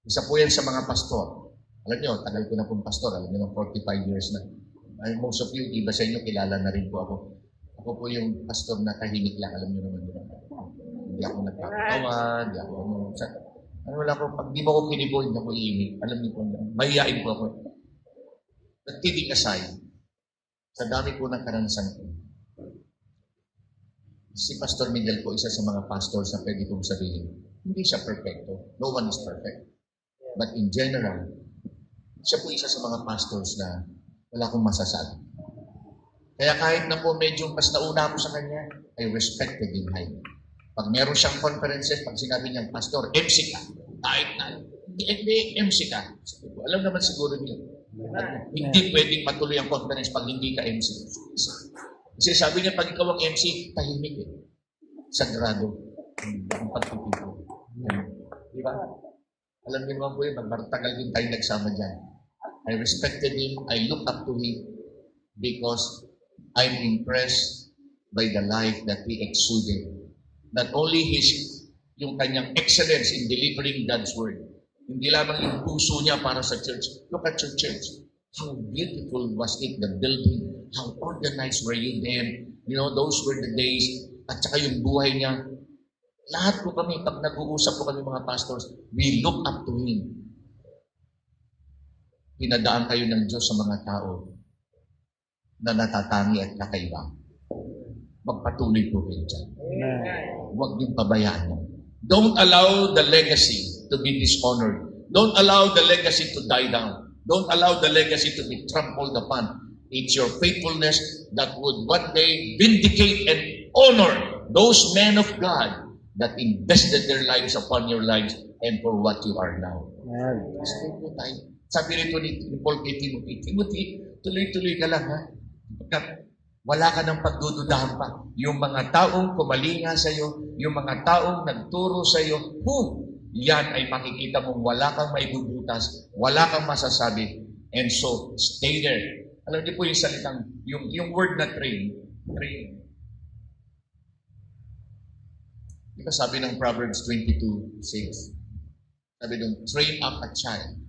isa po yan sa mga pastor. Alam nyo, tagal ko na pong pastor, alam nyo, 45 years na. Most of you, iba sa inyo, kilala na rin po ako. Ako po yung pastor na tahimik lang, alam nyo naman. Hindi ako nagpapatawa, hindi ako wala ko, pag di mo ako kinibo, hindi ako iimik. Alam niyo po, mahihain po ako. But kidding aside, sa dami po ng karanasan ko, si Pastor Miguel po, isa sa mga pastors na pwede kong sabihin, hindi siya perfecto. No one is perfect. But in general, siya po isa sa mga pastors na wala akong masasabi. Kaya kahit na po medyo mas nauna ako sa kanya, I respected him highly. Pag meron siyang conferences, pag sinabi niya, Pastor, MC ka. Kahit na, hindi MC ka. Alam naman siguro niya. Hindi pwedeng matuloy ang conference pag hindi ka MC. Kasi sabi niya, pag ikaw ang MC, tahimik eh. Sagrado. Ang pagtuturo. Di ba? Alam niyo naman po yun, magmartagal din tayo nagsama dyan. I respected him, I looked up to him because I'm impressed by the life that he exuded. Not only yung kanyang excellence in delivering God's word, hindi lamang yung puso niya para sa church. Look at your church. How beautiful was it, the building. How organized were you then? You know, those were the days. At saka yung buhay niya. Lahat po kami, pag nag-uusap po kami mga pastors, we look up to him. Pinadaan kayo ng Diyos sa mga tao na natatangi at kakaiba. Magpatuloy po kayo dyan. Huwag niyong pabayaan niyo. Don't allow the legacy to be dishonored. Don't allow the legacy to die down. Don't allow the legacy to be trampled upon. It's your faithfulness that would one day vindicate and honor those men of God that invested their lives upon your lives and for what you are now. Stay po tayo. Sabi rito ni Paul kay Timothy, Timothy, tuloy-tuloy ka lang ha. Wala ka ng pagdududahan pa. Yung mga taong kumalinga sa iyo, yung mga taong nagturo sa iyo, yan ay makikita mong wala kang maibubutas, wala kang masasabi. And so, stay there. Alam niyo po yung salitang, yung word na train. Di ba sabi ng Proverbs 22:6? Sabi doon, train up a child.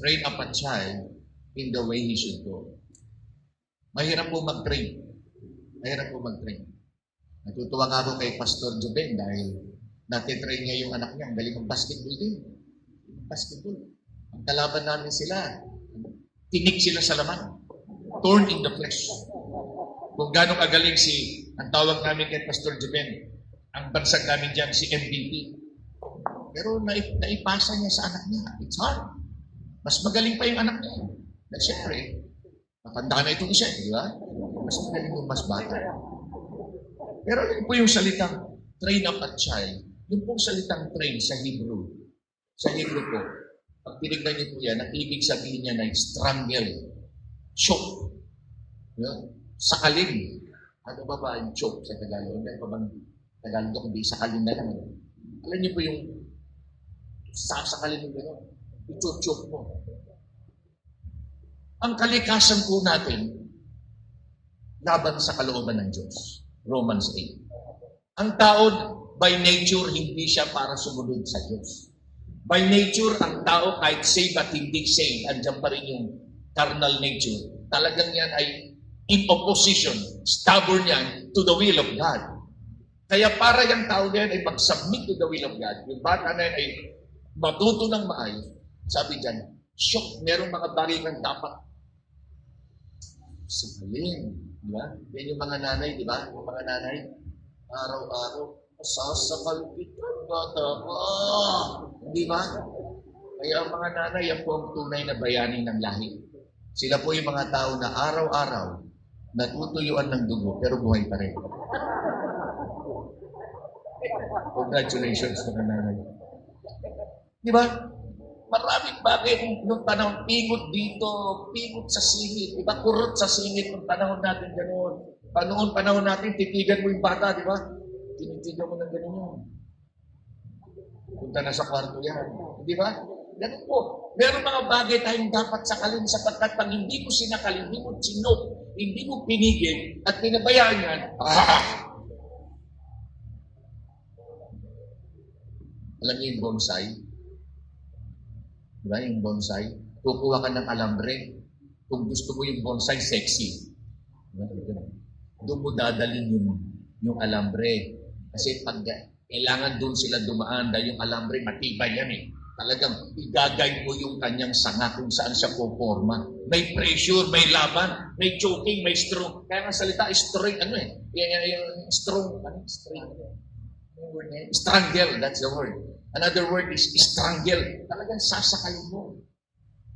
Train up a child in the way he should go. Mahirap po mag-train. Mahirap po mag-train. Natutuwa nga ako kay Pastor Joben dahil natitrain niya yung anak niya. Ang galing ng basketball din. Basketball. Ang kalaban namin sila. Tinik sila sa laman. Torn in the flesh. Kung gano'ng kagaling ang tawag namin kay Pastor Joben, ang bansag namin dyan, si MVP. Pero naipasa niya sa anak niya. It's hard. Mas magaling pa yung anak niya. Na siyempre, matanda na itong isa, di ba? Mas magaling yung mas bata. Pero yun po yung salitang train up a child. Yung pong salitang train sa Hebrew. Sa Hebrew po, pag tinignan niyo po yan, ang ibig sabihin niya na strangle, choke. Yeah? Sakalin. Ano ba yung choke sa Tagalog? Hindi pa bang Tagalog, hindi sakalin na lang. Alam niyo po yung sasakalin mo gano'n. I-choke mo. Ang kalikasan po natin, laban sa kalooban ng Diyos. Romans 8. Ang tao, by nature, hindi siya para sumunod sa Diyos. By nature, ang tao kahit save at hindi save, andyan pa rin yung carnal nature. Talagang yan ay in opposition, stubborn yan to the will of God. Kaya para yung tao yan ay mag-submit to the will of God. Yung bata na yan ay matuto ng maayos. Sabi dyan, merong mga bagay kang dapat sakalin. Di ba? Yan yung mga nanay, di ba? Yung mga nanay, araw-araw, sasakal kita, bata ka. Di ba? Kaya ang mga nanay, yan po ang tunay na bayani ng lahi. Sila po yung mga tao na araw-araw natutuyuan ng dugo, pero buhay pa rin. Congratulations mga nanay. Di ba? Maraming bagay nung panahon, pingot dito, pingot sa singit, iba kurot sa singit nung panahon natin ganoon. Panahon natin, titigan mo yung bata, di ba? Tinitigan mo ng gano'n yun. Punta na sa kwarto yan. Di ba? Ganun po. Meron mga bagay tayong dapat sakalin sapagkat pag hindi mo sinakalin, hindi mo sinok, hindi mo pinigil, at pinabayaan yan, Alam niyo yung bonsai? Diba yung bonsai? Kukuha ka ng alambre. Kung gusto mo yung bonsai, sexy. Doon mo dadalhin yung alambre. Kasi pag kailangan doon sila dumaan dahil yung alambre matibay yan eh. Talagang igagay mo yung kanyang sanga kung saan siya puporma. May pressure, may laban, may choking, may strong. Kaya ang salita is strong, strong. Yung word na yun? Strangle, that's the word. Another word is strangle. Talagang sasakalin mo.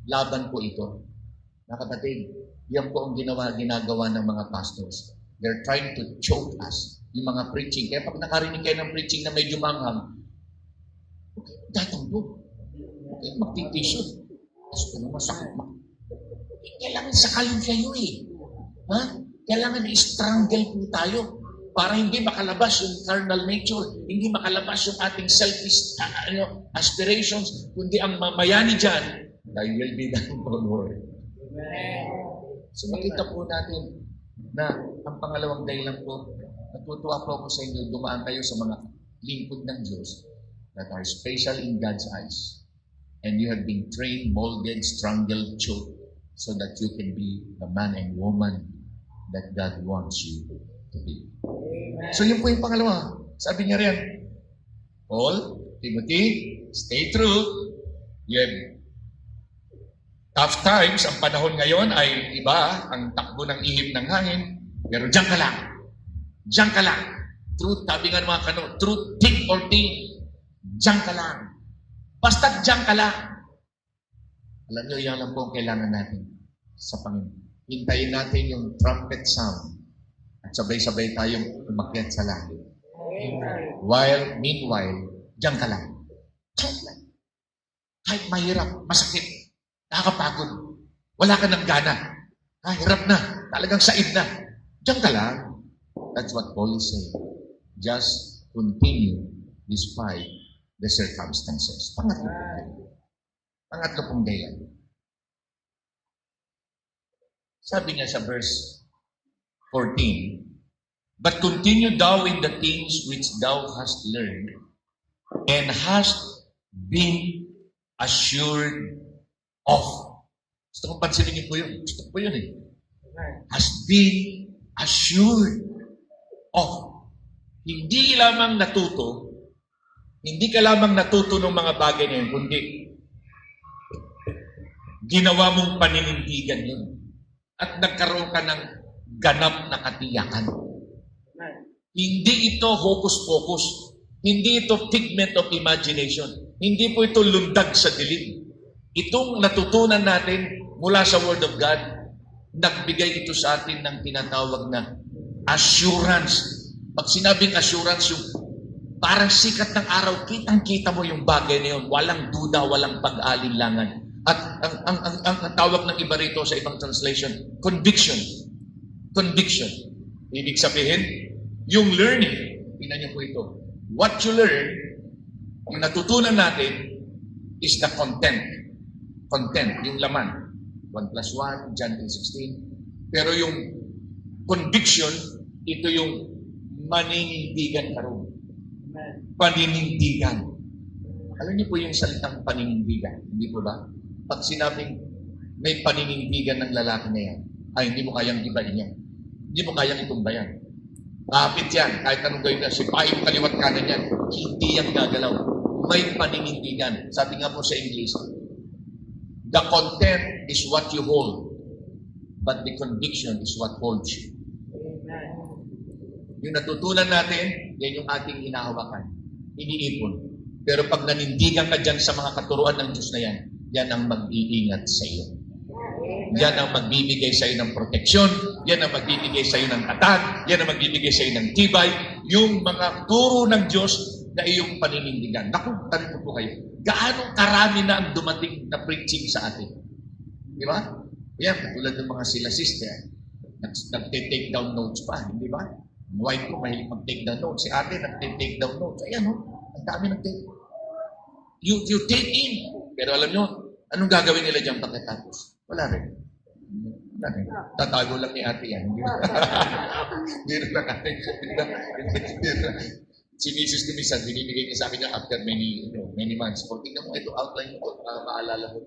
Laban po ito. Mga kapatid, yan po ang ginagawa ng mga pastors. They're trying to choke us. Yung mga preaching. Kaya pag nakarinig kayo ng preaching na medyo manghang, okay, tatambo. Okay, magtitisyon. Gusto mo masakit mo. Kailangan sakalin kayo eh. Ha? Kailangan i-strangle po tayo para hindi makalabas yung carnal nature, hindi makalabas yung ating selfish aspirations, kundi ang mamayani dyan, thy will be done, O Lord. So makita po natin na ang pangalawang dahilan po, natutuwa po ako sa inyo, dumaan kayo sa mga lingkod ng Diyos that are special in God's eyes. And you have been trained, molded, strangled, choked, so that you can be the man and woman that God wants you to be. So yun po yung pangalawa. Sabi niya rin, Paul, Timothy, stay true. You have tough times. Ang panahon ngayon ay iba, ang takbo ng ihip ng hangin. Pero diyan ka lang. Diyan ka lang. Truth, sabi nga ng mga truth, thick or thin, diyan ka lang. Basta diyan ka lang. Alam niyo, yan lang po ang kailangan natin sa Panginoon. Hintayin natin yung trumpet sound at sabay-sabay tayong umakyat sa langit. Meanwhile, diyan ka lang. Diyan lang. Kahit mahirap, masakit, nakakapagod, wala ka ng gana, hirap na, talagang said na, diyan ka lang. That's what Paul is saying. Just continue despite the circumstances. Pangatlo pong dahilan. Sabi niya sa verse 14, but continue thou in the things which thou hast learned and hast been assured of. Gusto kong pansinin niyo po yun. Gusto ko po yun eh. Has been assured of. Hindi lamang natuto, hindi ka lamang natuto ng mga bagay na yun, kundi ginawa mong paninindigan yun. At nagkaroon ka ng ganap na katiyakan. Hindi ito hocus-pocus. Hindi ito figment of imagination. Hindi po ito lundag sa dilim. Itong natutunan natin mula sa Word of God, nagbigay ito sa atin ng tinatawag na assurance. Pag sinabing assurance, yung parang sikat ng araw, kitang-kita mo yung bagay na yun. Walang duda, walang pag-alinlangan. At ang tawag ng iba rito sa ibang translation, conviction. Conviction. Ibig sabihin, yung learning, tingnan niyo po ito. What you learn, yung natutunan natin, is the content. Content, yung laman. 1 plus 1, John 3:16. Pero yung conviction, ito yung maninindigan karon. Paninindigan. Alam niyo po yung salitang paninindigan, hindi po ba? Pag sinabing may paninindigan ng lalaki na yan, ay hindi mo kayang ibahin yan. Hindi mo kayang itumbayan. Kapit yan, kahit anong gawin na, sipahin mo kaliwat kanan yan, hindi yan gagalaw. May paninindigan. Sabi nga po sa English, the content is what you hold, but the conviction is what holds you. Yung natutunan natin, yan yung ating hinahawakan. Iniipon. Pero pag nanindigan ka dyan sa mga katuruan ng Diyos na yan, yan ang mag-iingat sa iyo. Yan ang magbibigay sa iyo ng proteksyon, yan ang magbibigay sa iyo ng tatag, yan ang magbibigay sa iyo ng tibay, yung mga turo ng Diyos na iyong paninindigan. Naku, tanong po kayo, gaano karami na ang dumating na preaching sa atin? Di ba? Yan, katulad ng mga sila sister, nag-take down notes pa, hindi ba? Ang wife ko mahilig mag-take down notes. Si ate nag-take down notes. Ayan, ang dami nag-take. You take in. Pero alam nyo, anong gagawin nila dyan pagkatapos? Wala rin. Wala rin. Tatago lang ni ate yan. Hindi rin lang ate. Si Mrs. Kumisan, binibigay niya sa akin after many months. Kung tingnan mo, ito outline mo, maalala mo.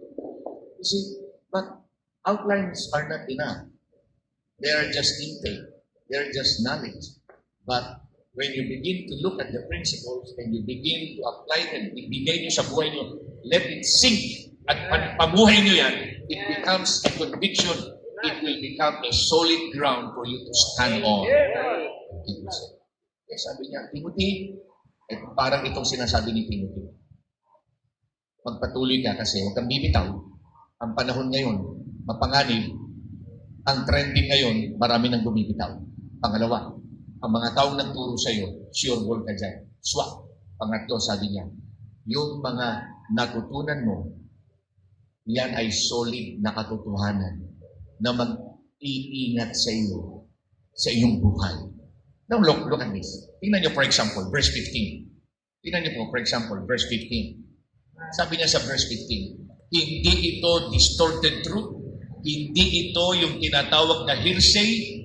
You see, but outlines are not enough. They are just intake. They are just knowledge. But when you begin to look at the principles and you begin to apply them, ibigay nyo sa buhay nyo, let it sink. At pamuhay nyo yan, it becomes a conviction. It will become a solid ground for you to stand on. Kaya sabi niya, Timothy, Eh, parang itong sinasabi ni Timothy. Magpatuloy ka kasi huwag kang bibitaw. Ang panahon ngayon, mapanganib. Ang trending ngayon, marami nang bumibitaw. Pangalawa, ang mga taong nagturo sa iyo, sure ball ka dyan. Swak. Pangatlo, sabi niya, yung mga natutunan mo, yan ay solid na katotohanan na mag-iingat sa iyo sa iyong buhay. Now, look at this. Tingnan niyo, for example, verse 15. Tingnan niyo po, for example, verse 15. Sabi niya sa verse 15, hindi ito distorted truth. Hindi ito yung tinatawag na hearsay.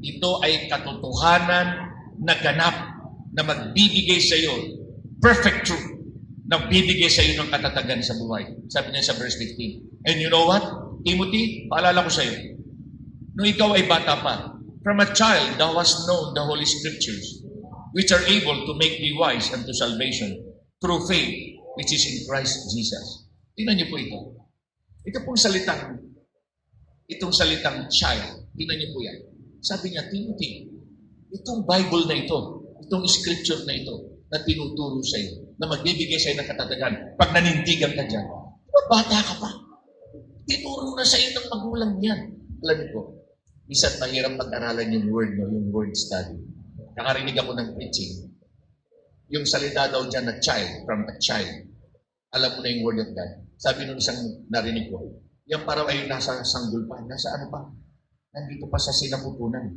Ito ay katotohanan na ganap na magbibigay sa iyo perfect truth. Nagbibigay sa iyo ng katatagan sa buhay. Sabi niya sa verse 15. And you know what? Timothy, paalala ko sa iyo. Nung ikaw ay bata pa, from a child thou hast known the Holy Scriptures, which are able to make thee wise unto salvation through faith, which is in Christ Jesus. Tingnan niyo po ito. Itong salitang child, tingnan niyo po yan. Sabi niya, Timothy, itong Bible na ito, itong scripture na ito, na tinuturo sa iyo, na magbibigay sa iyo ng katatagan, pag nanindigan ka dyan, bata ka pa. Tinuro na sa iyo ng magulang niyan. Alam niyo po, isang mahirap pag-aralan yung word, no? Yung word study. Nakarinig ako ng preaching. Yung salita daw dyan na child, from a child. Alam mo na yung word of God. Sabi nung isang narinig ko, yan parang ay nasa sanggol pa. Nasa ano pa? Nandito pa sa sinapupunan.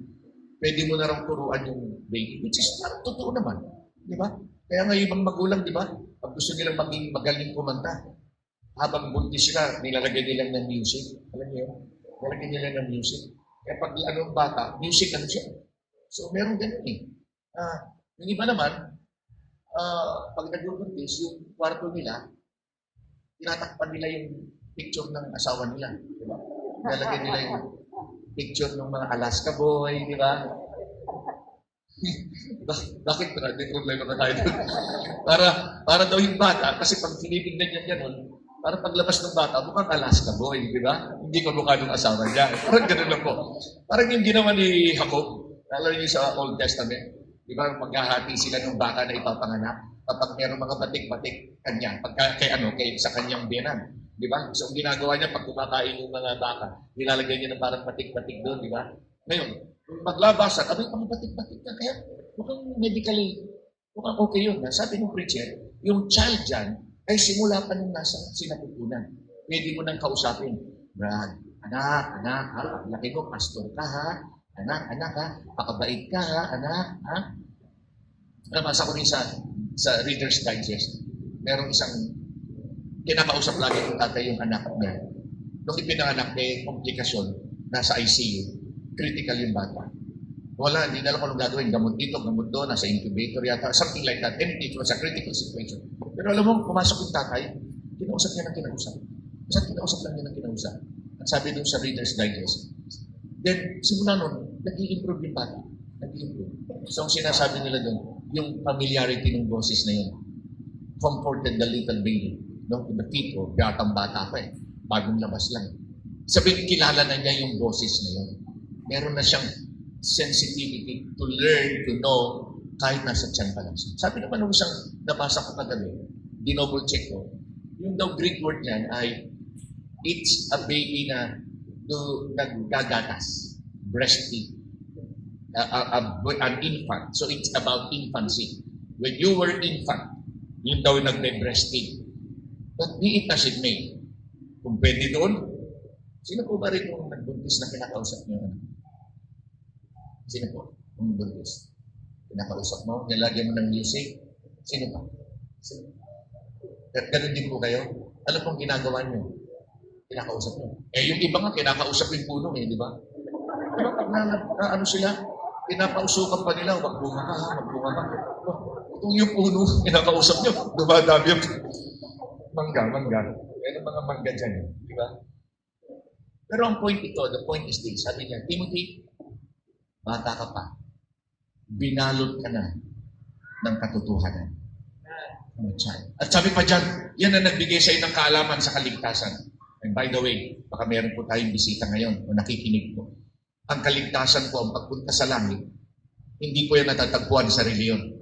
Pwede mo na raw turuan yung baby, which is parang totoo naman. Di ba? Kaya nga ibang magulang, di ba? Pag gusto nilang maging magaling kumanta, habang buntis ka, nilalagay nilang ng music. Alam niyo yun? Nilalagay nila ng music. Kaya pag anong bata, music ano siya. So, meron ganun eh. Yung iba naman, pag nagbubuntis, yung kwarto nila, tinatakpan nila yung picture ng asawa nila. Di ba? Nilalagay nila yung picture ng mga Alaska boy, di ba? Bakit ba? May problema na tayo doon. Para daw yung bata, kasi pag tinitignan niya gano'n, para paglabas ng bata, mukhang Alaska boy, di ba? Hindi ko mukha ng asawa niya. Parang gano'n lang po. Parang yung ginawa ni Jacob, alam niyo sa Old Testament, di ba, maghahati sila ng baka na ipapanganak kapag mayroong mga batik-batik kanya, sa kanyang biyanan. Di ba? So, ang ginagawa niya, pag kumakain yung mga baka, nilalagay niya ng parang batik-batik doon, di ba? Ngayon, maglabasan, abay, mga batik-batik na. Kaya, mukhang medically, mukhang okay yun. Sabi ng preacher, yung child dyan, ay simula pa nung nasa sinapupunan. Pwede mo nang kausapin, Brad, anak, ha? Laki mo, pastor ka, ha? Anak, ha? Pakabait ka, ha? Anak, ha? Nabasa ko rin sa Reader's Digest, merong isang kinakausap lagi ng tatay yung anak niya. Nung ipinanganak, may komplikasyon, nasa ICU, critical yung bata. Wala, hindi na lang kung anong gagawin. Gamot dito, gamot doon, nasa incubator yata, something like that. Anything, it was a critical situation. Pero alam mo, pumasok yung tatay, kinausap niya ng kinausap. Basta kinausap lang niya ng kinausap. At sabi doon sa Reader's Digest. Then, simula nun, nag-i-improve yung bata. Nag-i-improve. So, ang sinasabi nila doon, yung familiarity ng boses na yun, comforted the little baby. No? The people, batang bata pa eh. Bagong labas lang. Sabihin, kilala na niya yung boses na yun. Meron na siyang sensitivity to learn, to know, kahit nasa tiyan pa lang siya. Sabi naman nung isang nabasa ko kagabi, dinouble check ko, yung daw Greek word niyan ay, it's a baby na naggagatas, breastfeed, an infant. So it's about infancy. When you were infant, yun daw nagbe-breastfeed. But be it as it may, kung pwede doon, sino po ba rin yung nagbuntis na kinakausap niyo? Sino po? Yung buntis. Pinakausap mo, nilagyan mo ng music. Sino pa? Sino? Ganun din po kayo. Ano pong ginagawa niyo? Pinakausap niyo. Yung iba nga, kinakausap yung puno di ba? Diba, pag ano sila, pinapausukan pa nila, wag bunga ka, wag bunga ka. Kung yung puno, kinakausap niyo, dumadami yung mangga. Meron mga mangga dyan, di ba? Pero ang point ito, the point is this, sabi niya, Timothy, bata ka pa, binalot ka na ng katotohanan. At sabi pa dyan, yan na nagbigay sa ng kaalaman sa kaligtasan. And by the way, baka meron po tayong bisita ngayon o nakikinig po. Ang kaligtasan po, ang pagpunta sa langit, hindi po yan natatagpuan sa reliyon.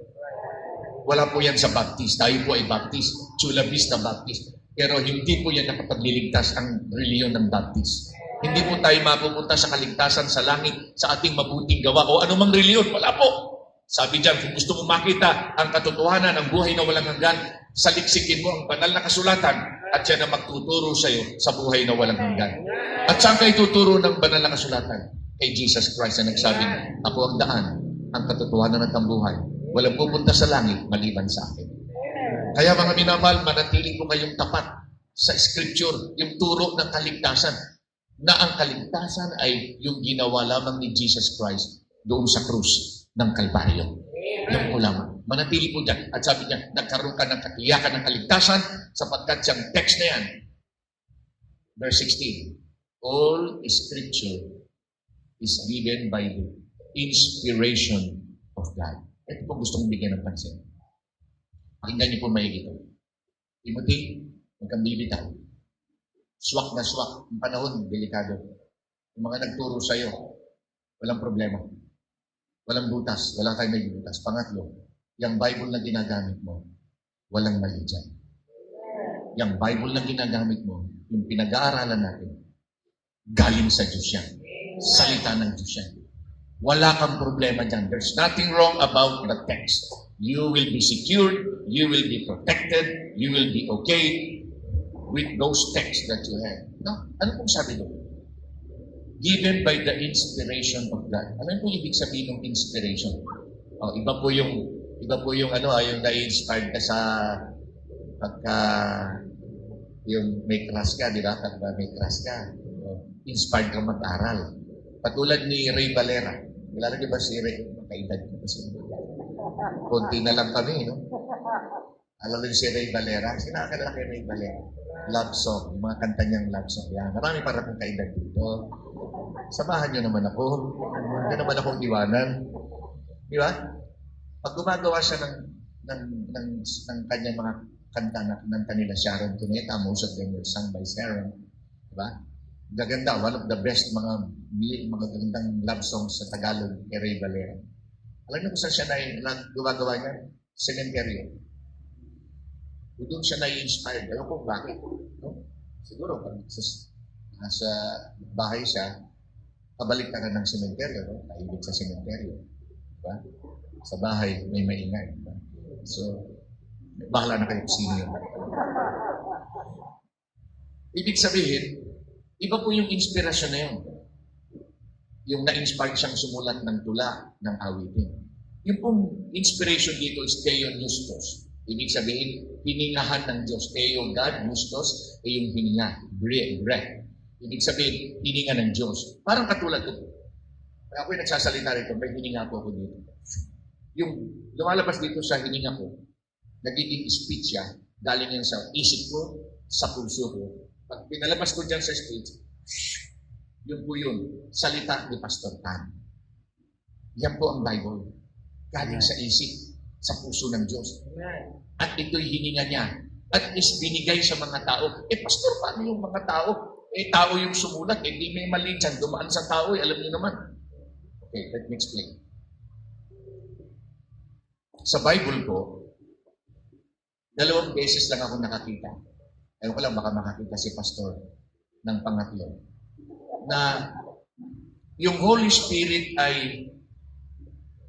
Wala po yan sa Baptist. Tayo po ay Baptist. Chula Vista Baptist. Pero hindi po yan nakapagliligtas ang reliyon ng Baptist. Hindi po tayo mapupunta sa kaligtasan sa langit sa ating mabuting gawa o anumang reliyon. Wala po. Sabi diyan, kung gusto mo makita ang katotohanan ng buhay na walang hanggan, saliksikin mo ang banal na kasulatan at yan ang magtuturo sa iyo sa buhay na walang hanggan. At saan kayo tuturo ng banal na kasulatan? Kay Jesus Christ na nagsabing, ako ang daan, ang katotohanan at ang buhay. Walang pupunta sa langit maliban sa akin. Kaya mga minamahal, manatili po kayong tapat sa scripture, yung turo ng kaligtasan, na ang kaligtasan ay yung ginawa lamang ni Jesus Christ doon sa krus ng Kalbaryo. Yung po lamang. Manatili po dyan. At sabi niya, nagkaroon ka ng katiyakan ng kaligtasan sapagkat siyang text na yan. Verse 16. All scripture is given by the inspiration of God. Ito po gusto kong bigyan ng pansin. Pakinggan niyo po maigi ito. Timothy, huwag kang bibitaw. Swak na swak. Ang panahon, delikado. Yung mga nagturo sa iyo, walang problema. Walang butas. Wala tayong may butas. Pangatlo, yung Bible na ginagamit mo, walang mali dyan. Yung Bible na ginagamit mo, yung pinag-aaralan natin, galing sa Diyos yan. Salita ng Diyos yan. Wala kang problema dyan. There's nothing wrong about the text. You will be secured, you will be protected, you will be okay with those texts that you have. No? Ano pong sabi doon? Given by the inspiration of God. Ano po ibig sabihin ng inspiration? Oh, iba po yung yung na-inspired ka sa pagka yung may class ka, di ba? Pagka may class ka, inspired ka mag-aral. Patulad ni Ray Valera. Kilala niyo ba si Ray? Makaedad ko kasi. Konti na lang kami, no? Alam niyo si Ray Valera? Sinakala kay Ray Valera. Love song. Yung mga kanta niyang love song. Yan. Marami para kong kaedad dito. Samahan niyo naman ako. Hindi naman akong iwanan. Di ba? Pag gumagawa siya ng kanyang mga kanta na kinanta nila Sharon Cuneta, most of them were sung by Sharon. Di ba? Gaganda, one of the best mga gagandang love songs sa Tagalog kay Ray Valera. Alam niyo kung saan siya gumagawa niya? Cementerio. Doon siya na-inspired. Alam ko bakit. No? Siguro, pag sa bahay siya, pabalik ka ng sementeryo, no? Naibig sa sementeryo. Diba? Sa bahay, may maingay. Diba? So, bahala na kayo sino yun. Ibig sabihin, iba po yung inspirasyon na yun. Yung na-inspired siyang sumulat ng tula, ng awitin. Yung pong inspiration dito is Theon Justus. Ibig sabihin, hiningahan ng Diyos. Theo, God, Justus, ay yung hininga, breath. Ibig sabihin, hininga ng Diyos. Parang katulad ko. Kaya ako'y nagsasalita rito, may hininga po ako dito. Yung lumalabas dito sa hininga ko, nagiging speech siya, galing yan sa isip ko, sa puso ko. Pag pinalabas ko dyan sa speech, yun po yun, salita ni Pastor Tan. Yan po ang Bible. Galing sa isip, sa puso ng Diyos. At ito'y hininga niya. At is binigay sa mga tao. Pastor, paano yung mga tao? Tao yung sumulat. Hindi may mali dyan. Dumaan sa tao. Alam niyo naman. Okay, let me explain. Sa Bible po, 2 beses lang ako nakakita. Ayaw ko lang baka makakita si Pastor ng pangatlo. Na yung Holy Spirit ay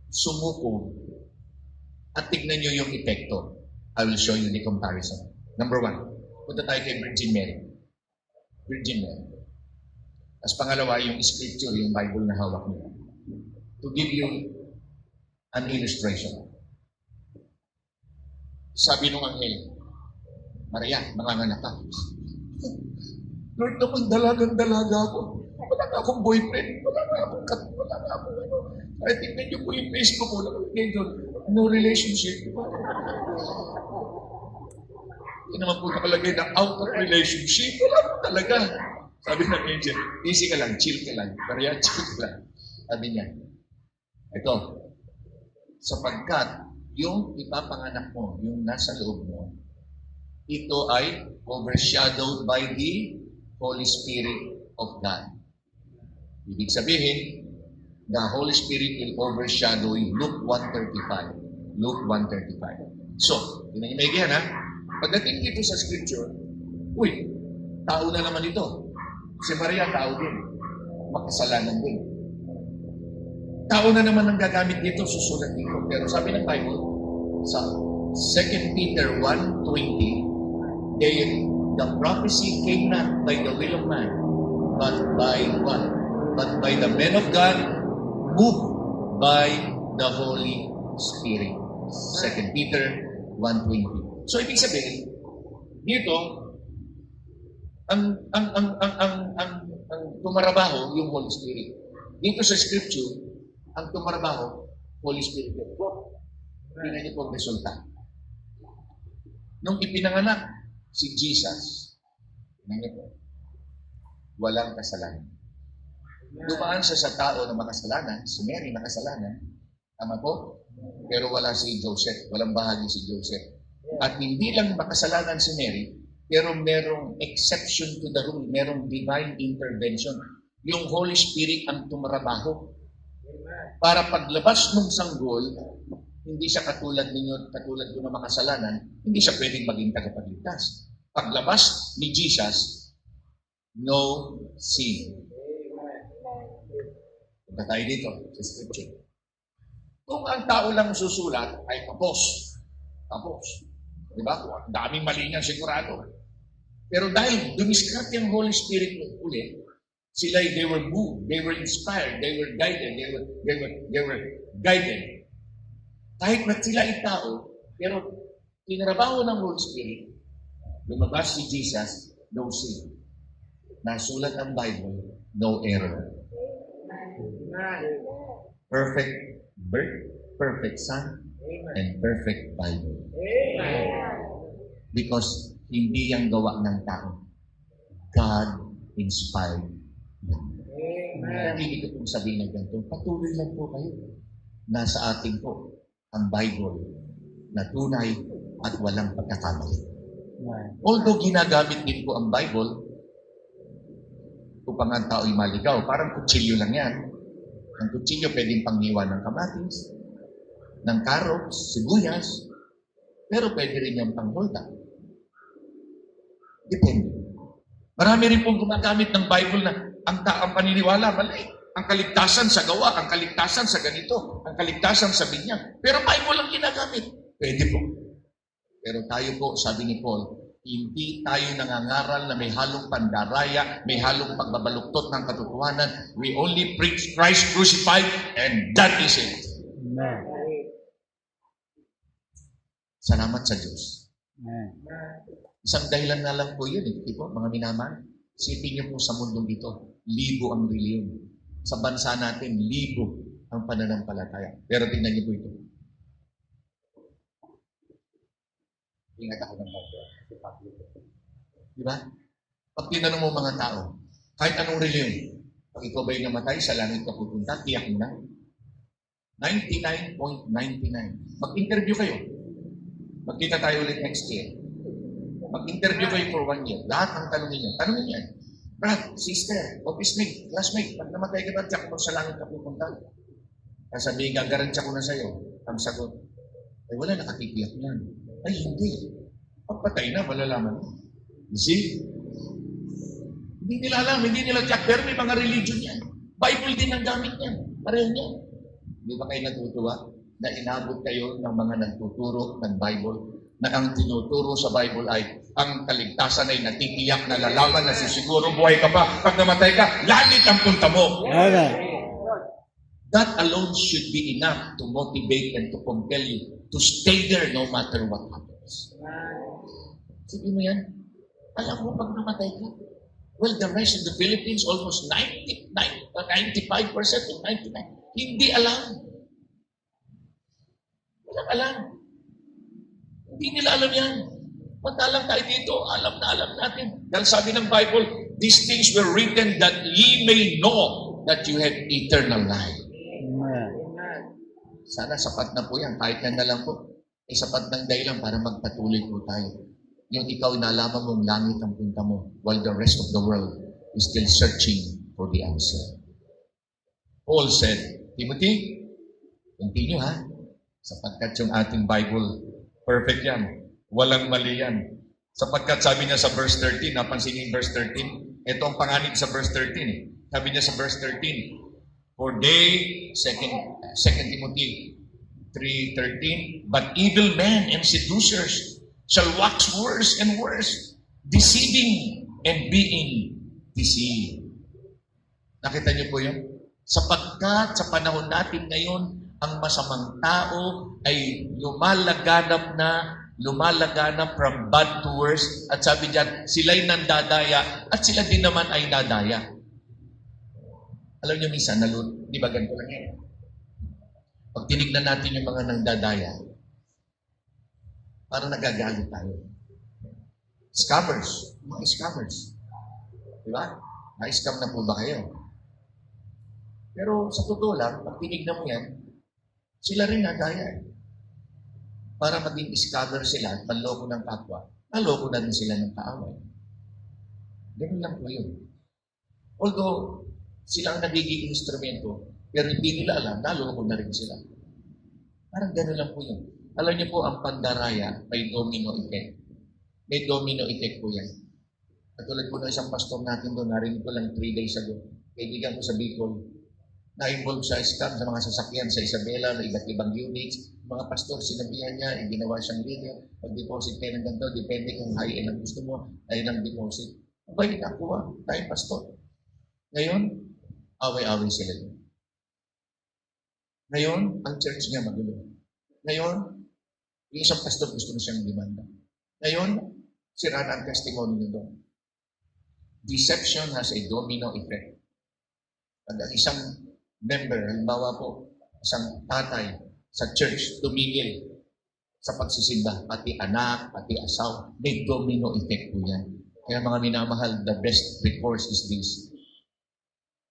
sumuko at tignan nyo yung epekto. I will show you the comparison. Number 1, punta tayo kay Virgin Mary. Virgin Mary. As pangalawa, yung scripture, yung Bible na hawak niyo. To give you an illustration. Sabi nung anghel, Maria, manganganak ka. Lord, naman dalagang-dalaga ako. Wala na akong boyfriend. Wala na akong ano. Ay, tignan niyo po yung Facebook ko. Nakalagay doon. No relationship. Hindi naman po nakalagay na out of relationship. Wala po talaga. Sabi ng angel, easy ka lang, chill ka lang. Maria, chill ka lang. Sabi niya, ito, sapagkat yung ipapanganak mo, yung nasa loob mo, ito ay overshadowed by the Holy Spirit of God. Ibig sabihin, the Holy Spirit will overshadow you. Luke 1:35. Luke 1:35. So, maigyan ha. Pagdating dito sa scripture, uy, tao na naman ito. Si Maria, tao din. Makasalanan din. Tao na naman ang gagamit dito, susulat dito. Pero sabi ng Bible, sa 2 Peter 1:20, the prophecy came not by the will of man, but by what? But by the men of God, moved by the Holy Spirit. 2 Peter 1:20. So ibig sabihin, dito ang tumarabaho yung Holy Spirit. Dito sa scripture, ang tumarabaho Holy Spirit. Tingnan niyo po ang resulta. Nung ipinanganak si Jesus, tingnan niyo po, walang kasalanan. Dumaan siya sa tao na makasalanan, si Mary makasalanan, tama po? Pero wala si Joseph, walang bahagi si Joseph. At hindi lang makasalanan si Mary, pero merong exception to the rule, merong divine intervention. Yung Holy Spirit ang tumarabaho. Para paglabas ng sanggol, hindi siya katulad ninyo, katulad ko na makasalanan, hindi siya pwedeng maging tagapagligtas. Paglabas ni Jesus, no sin. Punta tayo dito sa scripture. Kung ang tao lang susulat ay tapos. Di ba? Daming mali niyan sigurado. Pero dahil dumiskarte ang Holy Spirit ulit, sila they were moved, they were inspired, they were guided, they were guided. Kahit na sila ay tao, pero tinrabaho ng Holy Spirit, lumabas si Jesus, no sin. Nasulat ang Bible, no error. Perfect birth, perfect son, and perfect Bible. Because hindi yan gawa ng tao. God inspired yan. Hindi ko pong sabihin ng ganito, patuloy lang po kayo. Nasa atin po ang Bible na tunay at walang pagkakamali. Although ginagamit din po ang Bible upang ang tao ay maligaw, parang kutsilyo lang yan. Ang kutsilyo pwedeng panghiwa ng kamatis, ng carrots, sibuyas, pero pwede rin yung panghulda. Depende. Marami rin pong gumagamit ng Bible na ang paniniwala, mali. Ang kaligtasan sa gawa, ang kaligtasan sa ganito, ang kaligtasan sa binyag. Pero Bible lang ginagamit. Pwede po. Pero tayo po, sabi ni Paul, hindi tayo nangangaral na may halong pandaraya, may halong pagbabaluktot ng katotohanan. We only preach Christ crucified and that is it. Amen. Salamat sa Diyos. Amen. Isang dahilan na lang po yun, di po, mga minamahal. Isipin niyo po sa mundong ito, libo ang reliyon. Sa bansa natin, libo ang pananampalataya. Pero tingnan niyo po ito. Ingat ako ng mga. Di ba? Pag tinanong mo mga tao, kahit anong reliyon, pag ikaw ba'y namatay, sa langit ka pupunta, tiyak mo na. 99.99. Mag-interview kayo. Magkita tayo ulit next year. Mag-interview kayo for 1 year. Lahat ang tanongin niyo. Tanongin niyo. Brad, sister, office mate, classmate, pag namatay ka ba, tiyak mo sa langit ka pupunta. Sasabihin, gagarantiya ko na sa'yo. Ang sagot, ay wala, nakatitiyak niyan. Ay, hindi. Pagpatay na, malalaman mo. You see? Hindi nila alam, hindi nila tiyak. Pero may mga religion yan. Bible din ang gamit niyan. Pareho niyan. Hindi ba kayo natutuwa na inabot kayo ng mga nagtuturo ng Bible na ang tinuturo sa Bible ay ang kaligtasan ay natitiyak na lalaman na sisiguro buhay ka pa. Pag namatay ka, langit ang punta mo. Amen. That alone should be enough to motivate and to compel you to stay there no matter what happens. Sige mo yan. Alam mo pag namatay ka. Well, the rest of the Philippines, almost 95% or 99%, hindi alam. Walang alam. Hindi nila alam yan. Pagkalang tayo dito, alam natin. Dahil sabi ng Bible, these things were written that ye may know that you have eternal life. Amen. Sana sapat na po yan. Kahit yan na lang po. Ay sapat ng dahilan para magpatuloy po tayo. Yung ikaw nalaman mong langit ang punta mo while the rest of the world is still searching for the answer. Paul said, Timothy, continue ha, sapagkat yung ating Bible Perfect yan. Walang mali yan. Sapagkat sabi niya sa verse 13, napansin niyo yung verse 13? Ito ang panganib sa verse 13. Sabi niya sa verse 13, for they, 2 Timothy 3:13, but evil men and seducers shall wax worse and worse, deceiving and being deceived. Nakita niyo po yun? Sapagkat sa panahon natin ngayon, ang masamang tao ay lumalaganap from bad to worse. At sabi diyan, sila'y nandadaya at sila din naman ay nadaya. Alam niyo minsan, di ba ganito lang yan? Pag tinignan natin yung mga nandadaya, parang nagagalit tayo. Scammers, mga scammers. Di ba? Na-scam na po ba kayo? Pero sa totoo lang, pag tinignan mo yan, sila rin nadaya. Para maging scammer sila at panloko ng kapwa, naloko na rin sila ng kaaway. Ganun lang po yun. Although, sila ang nagiging instrumento, pero hindi nila alam, naloko na rin sila. Parang gano'n lang po yun. Alam niyo po, ang pandaraya may domino effect. May domino effect po yan. Katulad po ng isang pastor natin doon, narinig ko lang 3 days ago. Kaibigan ko sa Bicol, na-involve sa scam sa mga sasakyan sa Isabela, na iba't ibang units. Mga pastor, sinabihan niya, ginawa siyang video. Pag-deposit kayo ng ganito, depende kung high-end ang gusto mo, ayun ang deposit. Abay, nakuha, tayo pastor. Ngayon, away-away sila doon. Ngayon, ang church niya magulo. Ngayon, yung isang pastor gusto na siyang demanda. Ngayon, sira na ang testimony niya doon. Deception has a domino effect. Pag ang isang member, halimbawa po, isang tatay sa church, tumigil sa pagsisimba, pati anak, pati asawa, may domino effect po yan. Kaya mga minamahal, the best recourse is this.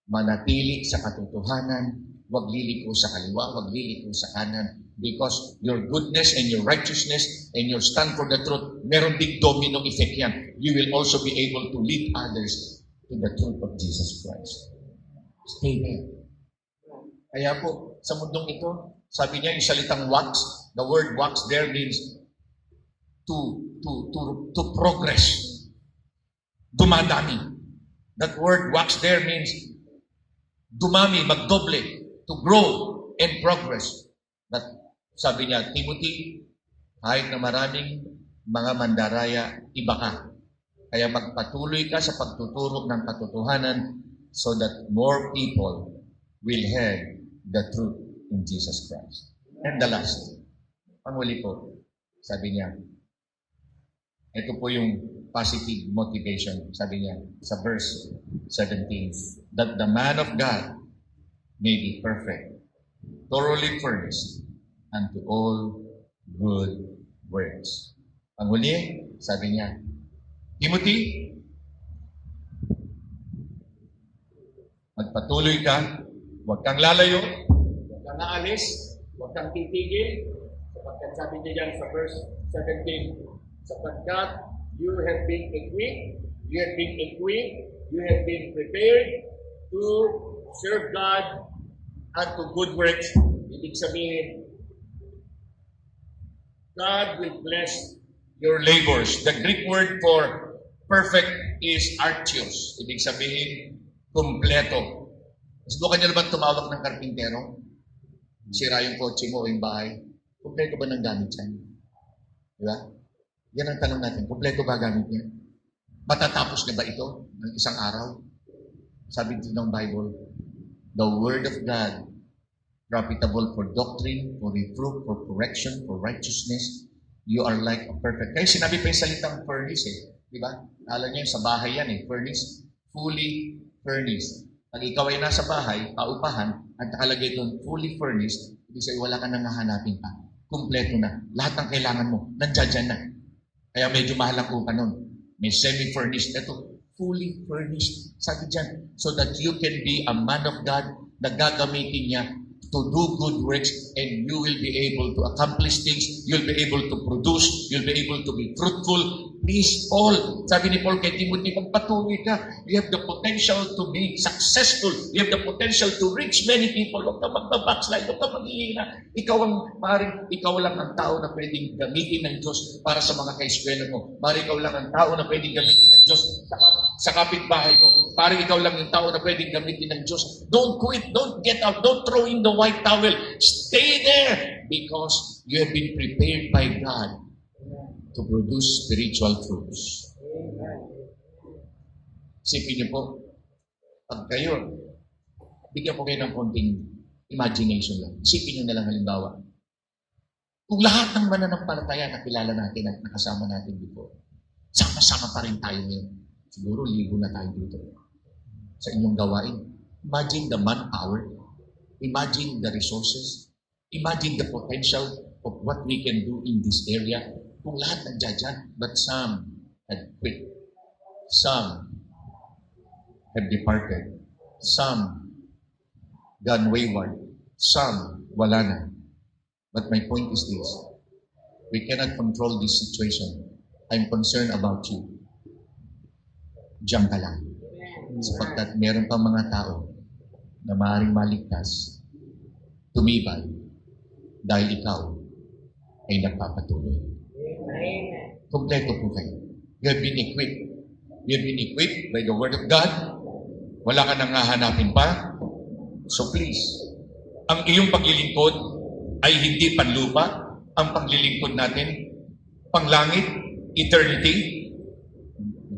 Manatili sa katotohanan, huwag liliko sa kaliwa, huwag liliko sa kanan. Because your goodness and your righteousness and your stand for the truth, meron big domino effect yan. You will also be able to lead others to the truth of Jesus Christ. Stay there. Kaya po, sa mundong ito, sabi niya yung salitang wax, the word wax there means to progress. Dumadami. That word wax there means dumami, magdoble, to grow and progress. But sabi niya, Timothy, kahit na maraming mga mandaraya, iba ka. Kaya magpatuloy ka sa pagtuturo ng katotohanan so that more people will have the truth in Jesus Christ. And the last, panghuli po, sabi niya, ito po yung positive motivation, sabi niya sa verse 17, that the man of God may be perfect, thoroughly furnished unto all good works. Panghuli, sabi niya, Timothy, magpatuloy ka, huwag kang lalayo, huwag kang naalis, huwag kang titigil, sapagkat sabi niya dyan sa verse 17, sapagkat you have been equipped, you have been prepared to serve God and to good works. Ibig sabihin, God will bless your labors. The Greek word for perfect is artios. Ibig sabihin, kumpleto. Subukan niyo naman tumawag ng karpintero? Sira yung kotse mo o yung bahay. Kumpleto ba ng gamit yan? Di ba? Yan ang tanong natin. Kumpleto ba gamit niya? Matatapos na ba ito ng isang araw? Sabi dito ng Bible, the Word of God, profitable for doctrine, for reproof, for correction, for righteousness, you are like a perfect. Kaya sinabi pa yung salitang furnace Di ba? Alam niyo, sa bahay yan furnace, fully furnished. Pag ikaw ay nasa bahay, paupahan, at nakalagay doon, fully furnished, ibig sabihin wala ka nang hahanapin pa. Kumpleto na. Lahat ng kailangan mo, nandiyan na. Kaya medyo mahal ang upa nun. May semi-furnished. Ito, fully furnished. Sabi dyan, so that you can be a man of God na gagamitin niya to do good works, and you will be able to accomplish things, you'll be able to produce, you'll be able to be fruitful. Please, Paul, sabi ni Paul kay Timothy, magpatuloy ka. You have the potential to be successful. You have the potential to reach many people. Huwag ka magbabackslide, huwag ka maghihina. Ikaw lang ang tao na pwedeng gamitin ng Diyos para sa mga kaeskwela mo. Maaaring ikaw lang ang tao na pwedeng gamitin ng Diyos sa kapitbahay mo. Maaaring ikaw lang ang tao na pwedeng gamitin ng Diyos. Don't quit, don't get out, don't throw in the white towel. Stay there because you have been prepared by God to produce spiritual fruits. Isipin niyo po, pag kayo, bigyan ko kayo ng konting imagination lang. Isipin niyo na lang halimbawa, kung lahat ng mananampalataya na kilala natin at nakasama natin dito, sama-sama pa rin tayo ngayon. Siguro libo na tayo dito sa inyong gawain. Imagine the manpower. Imagine the resources. Imagine the potential of what we can do in this area. Kung lahat nandiyan dyan, but some had quit. Some have departed. Some gone wayward. Some wala na. But my point is this. We cannot control this situation. I'm concerned about you. Diyan ka lang. Sapagkat meron pang mga tao na maaaring maligtas, tumibay, dahil ikaw ay nagpapatuloy. Kompleto po kayo. You have been equipped. You have been equipped by the Word of God. Wala ka nang hahanapin pa. So please, ang iyong paglilingkod ay hindi panlupa. Ang paglilingkod natin, panglangit, eternity.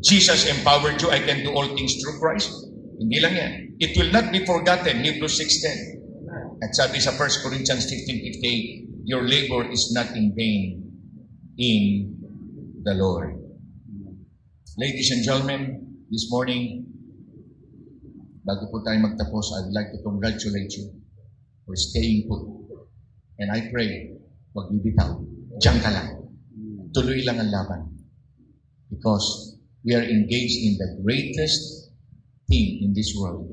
Jesus empowered you. I can do all things through Christ. Hindi lang yan. It will not be forgotten. Hebrews 6:10. At sabi sa 1 Corinthians 15:58, your labor is not in vain in the Lord. Ladies and gentlemen, this morning, bago po tayo magtapos, I'd like to congratulate you for staying put. And I pray, huwag bibitaw. Diyan ka lang. Tuloy lang ang laban. Because we are engaged in the greatest thing in this world.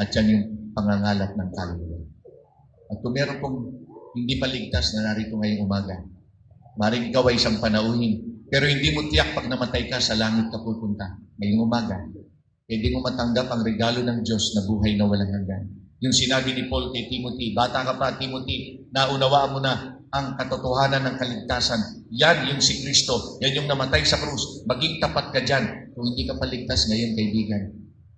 At yan yung pangangalat ng kaluluwa. At kung meron pong hindi paligtas na narito ngayong umaga, maring ikaw ay isang panauhin, pero hindi mo tiyak pag namatay ka sa langit ka pupunta ngayong umaga. Hindi mo matanggap ang regalo ng Diyos na buhay na walang hanggan. Yung sinabi ni Paul kay Timothy, bata ka pa, Timothy, naunawaan mo na ang katotohanan ng kaligtasan. Yan yung si Kristo. Yan yung namatay sa krus. Maging tapat ka dyan. Kung hindi ka paligtas ngayon, kaibigan,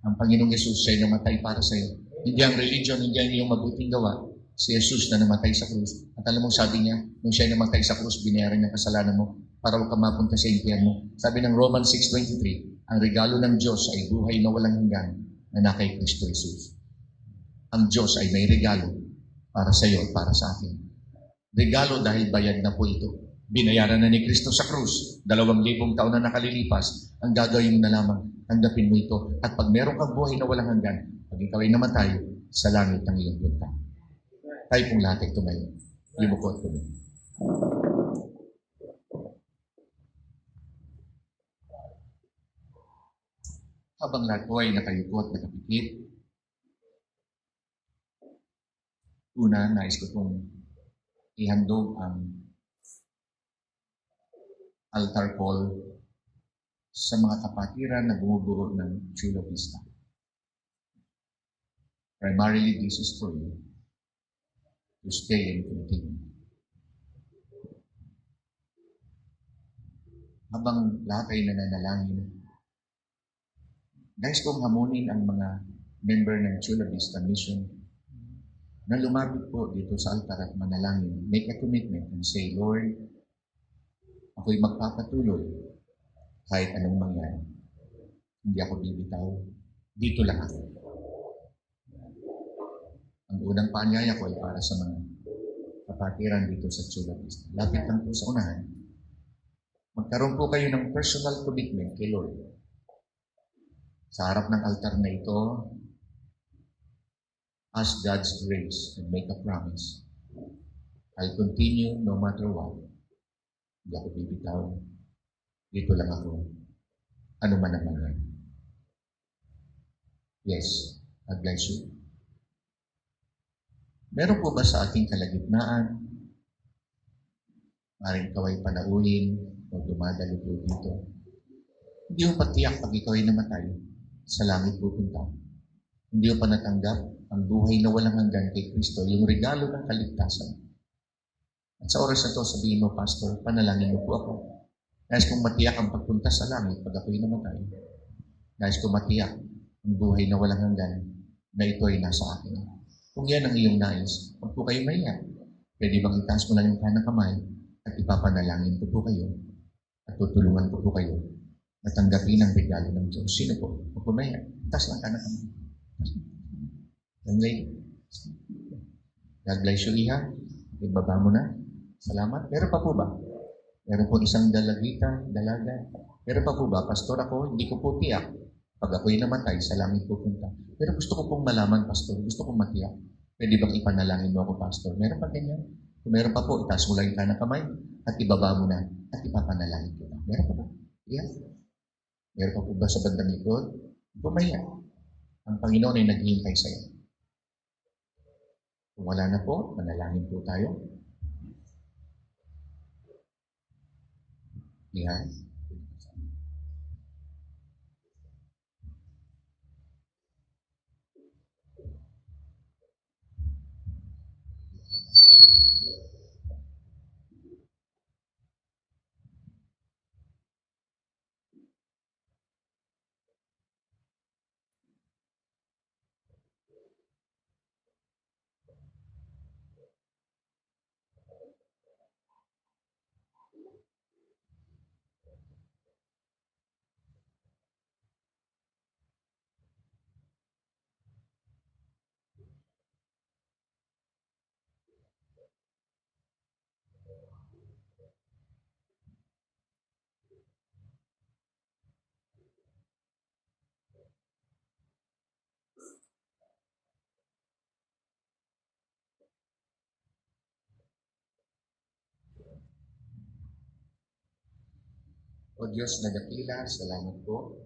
ang Panginoong Yesus siya namatay para sa iyo. Hindi ang religion, hindi ang iyong mabuting gawa. Si Jesus na namatay sa krus. At alam mo, sabi niya, nung siya namatay sa krus, binayaran niya kasalanan mo para huwag ka mapunta sa impyerno. Sabi ng Romans 6:23, ang regalo ng Diyos ay buhay na walang hanggan na nakay Kristo Jesus. Ang Diyos ay may regalo para sa iyo at para sa akin. Regalo dahil bayad na po ito. Binayaran na ni Kristo sa krus. 2,000 taon na nakalilipas. Ang gagawin mo na lamang, tanggapin mo ito. At pag meron kang buhay na walang hanggan, pag ikaw ay namatay, sa langit ang iyong punta. Tayo pong lahat ay tumayo. Lumukot ko. Habang lahat po ay nakayuko at nakapikit, una, nais ko pong ihandog ang altar call sa mga kapatiran na bumubuo ng Chula Vista. Primarily, this is for you to stay and continue. Habang lahat ay nananalangin, guys, kung hamunin ang mga member ng Chula Vista Mission na lumapit po dito sa altar at manalangin, make a commitment and say, Lord, ako'y magpapatuloy kahit anong mangyari. Hindi ako bibitaw. Dito lang ako. Ang unang paanyaya ko ay para sa mga kapatiran dito sa Chula Vista. Lapit lang po sa unahan. Magkaroon po kayo ng personal commitment kay Lord. Sa harap ng altar na ito, ask God's grace and make a promise. I'll continue no matter what. Hindi ako bibitaw. Dito lang ako. Ano man ang mangyari. Yes, God bless you. Meron po ba sa ating kalagitnaan, maring ikaw ay panauhin o dumadalo po dito? Hindi mo patiyak pag ikaw ay namatay, sa langit pupunta. Hindi mo pa natanggap ang buhay na walang hanggan kay Kristo, yung regalo ng kaligtasan. At sa oras na ito, sabihin mo, Pastor, panalangin mo po ako. Nais kong matiyak ang pagpunta sa langit pag ako'y namatay. Nais kong matiyak ang buhay na walang hanggan na ito ay nasa akin. Kung yan ang iyong nais, huwag po kayo maiyak. Pwede bang itaas mo lang yung kanang kamay at ipapanalangin ko po kayo at tutulungan ko po kayo na tanggapin ang regalo ng Diyos. Sino po? Huwag po maiyak. Itaas lang kanang kamay. Young lady. God bless you, Iha. Ibaba mo na. Salamat. Meron pa po ba? Meron po isang dalaga. Meron pa po ba? Pastor, ako, hindi ko po tiyak. Pag ako'y namatay, sa langit pupunta. Pero gusto ko pong malaman, Pastor. Gusto kong matiyak. Pwede bang ipanalangin mo ako, Pastor? Meron pa ganyan? Kung meron pa po, itaas mo lang yung kanang kamay at ibaba mo na at ipapanalangin kita. Meron pa ba? Yeah. Meron pa po ba sa bandang likod? Bumaya. Ang Panginoon ay naghihintay sa iyo. Kung wala na po, manalangin po tayo. Yeah. O Diyos na dakila, salamat po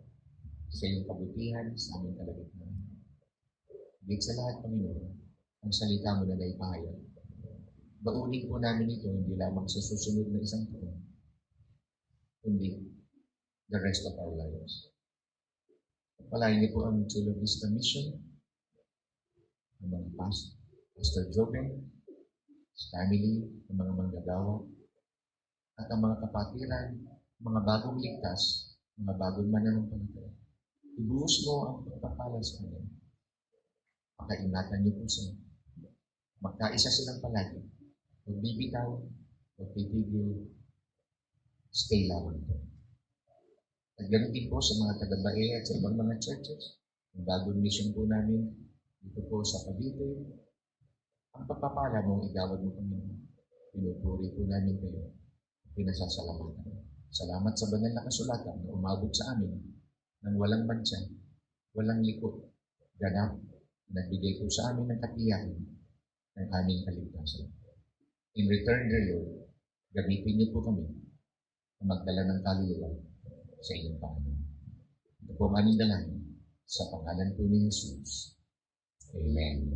sa iyong kabutihan sa aming kalagitnaan. Higit sa lahat, Panginoon, ang salita mo na naipahayag. Baunin po namin ito hindi lamang sa susunod na isang taon, kundi the rest of our lives. Palain niyo po ang Chula Vista Mission, ang mga Pastor Joven, family, ang mga manggagawa, at ang mga kapatiran, mga bagong ligtas, mga bagong mananampalataya. Ibuhos mo ang pagpapala sa kanila. Pakaingatan niyo po sila. Magkaisa silang palagi. Huwag bibitaw, huwag titigil, stay lamang po. At ganoon din po sa mga taga-Bae at sa ibang mga churches. Ang bagong mission po namin dito po sa Cavite. Ang pagpapala mo, igawad mo kami. Pinupuri po namin kayo. Pinasasalamatan. Salamat sa banal na kasulatan na umabot sa amin ng walang mantsa, walang likod, ganap, nagbigay po sa amin ng katiyakan ng aming kaligtasan. In return, dear Lord, gamitin niyo po kami na magdala ng kaluluwa sa inyong Panginoon. Ito po ang aming dalangin sa pangalan po ni Jesus. Amen.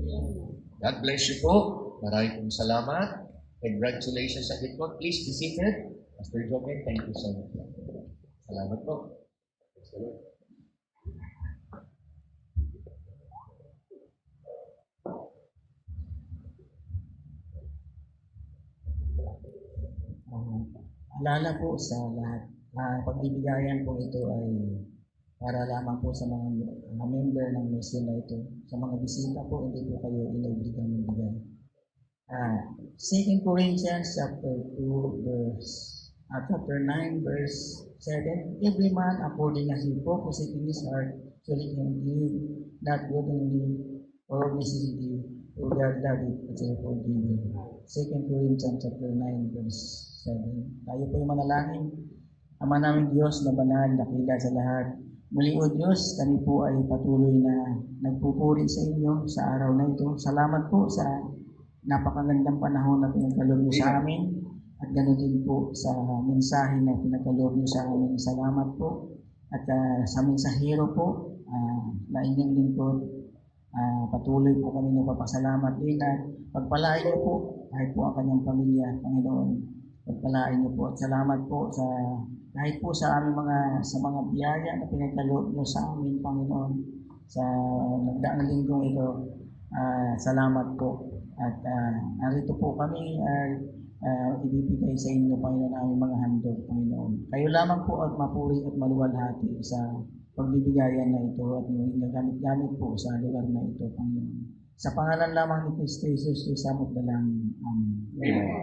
God bless you po. Maraming salamat. Congratulations sa likod. Please be seated. Pastor Joven, thank you so much. Salamat po. Alala po sa lahat. Pagbibigayan po ito ay para lamang po sa mga member ng mission na ito. Sa mga bisita po, hindi po kayo inobligang magbigay. 2 Corinthians chapter 9 verse 7. Every man according as he purposes in his heart, so he can give not grudgingly or obviously, for God love it, at therefore give. 2 Corinthians chapter 9 verse 7. Tayo po yung manalangin. Ama namin Diyos na banal, dakila sa lahat. Muli o Diyos, kami po ay patuloy na nagpupuri sa inyo sa araw na ito. Salamat po sa napakagandang panahon na pinagkaloob niyo sa amin at ganoon din po sa mensahe na pinagkaloob niyo sa amin. Salamat po at sa mensahero po na inyong lingkod Patuloy po kami nagpapasalamat din at pagpalain niyo po kahit po ang kanyang pamilya, Panginoon. Pagpalain niyo po at salamat po sa kahit po sa aming mga biyaya na pinagkaloob niyo sa amin, Panginoon, sa nagdaang linggong ito. Salamat po. At narito po kami ibibigay sa inyo, Panginoon, aming mga handog, Panginoon. Kayo lamang po at mapuri at maluwalhati sa pagbibigayan na ito at nagamit-gamit po sa lugar na ito, Panginoon. Sa pangalan lamang ni Kristo Jesus, isamot dalangin. Amen. Amen.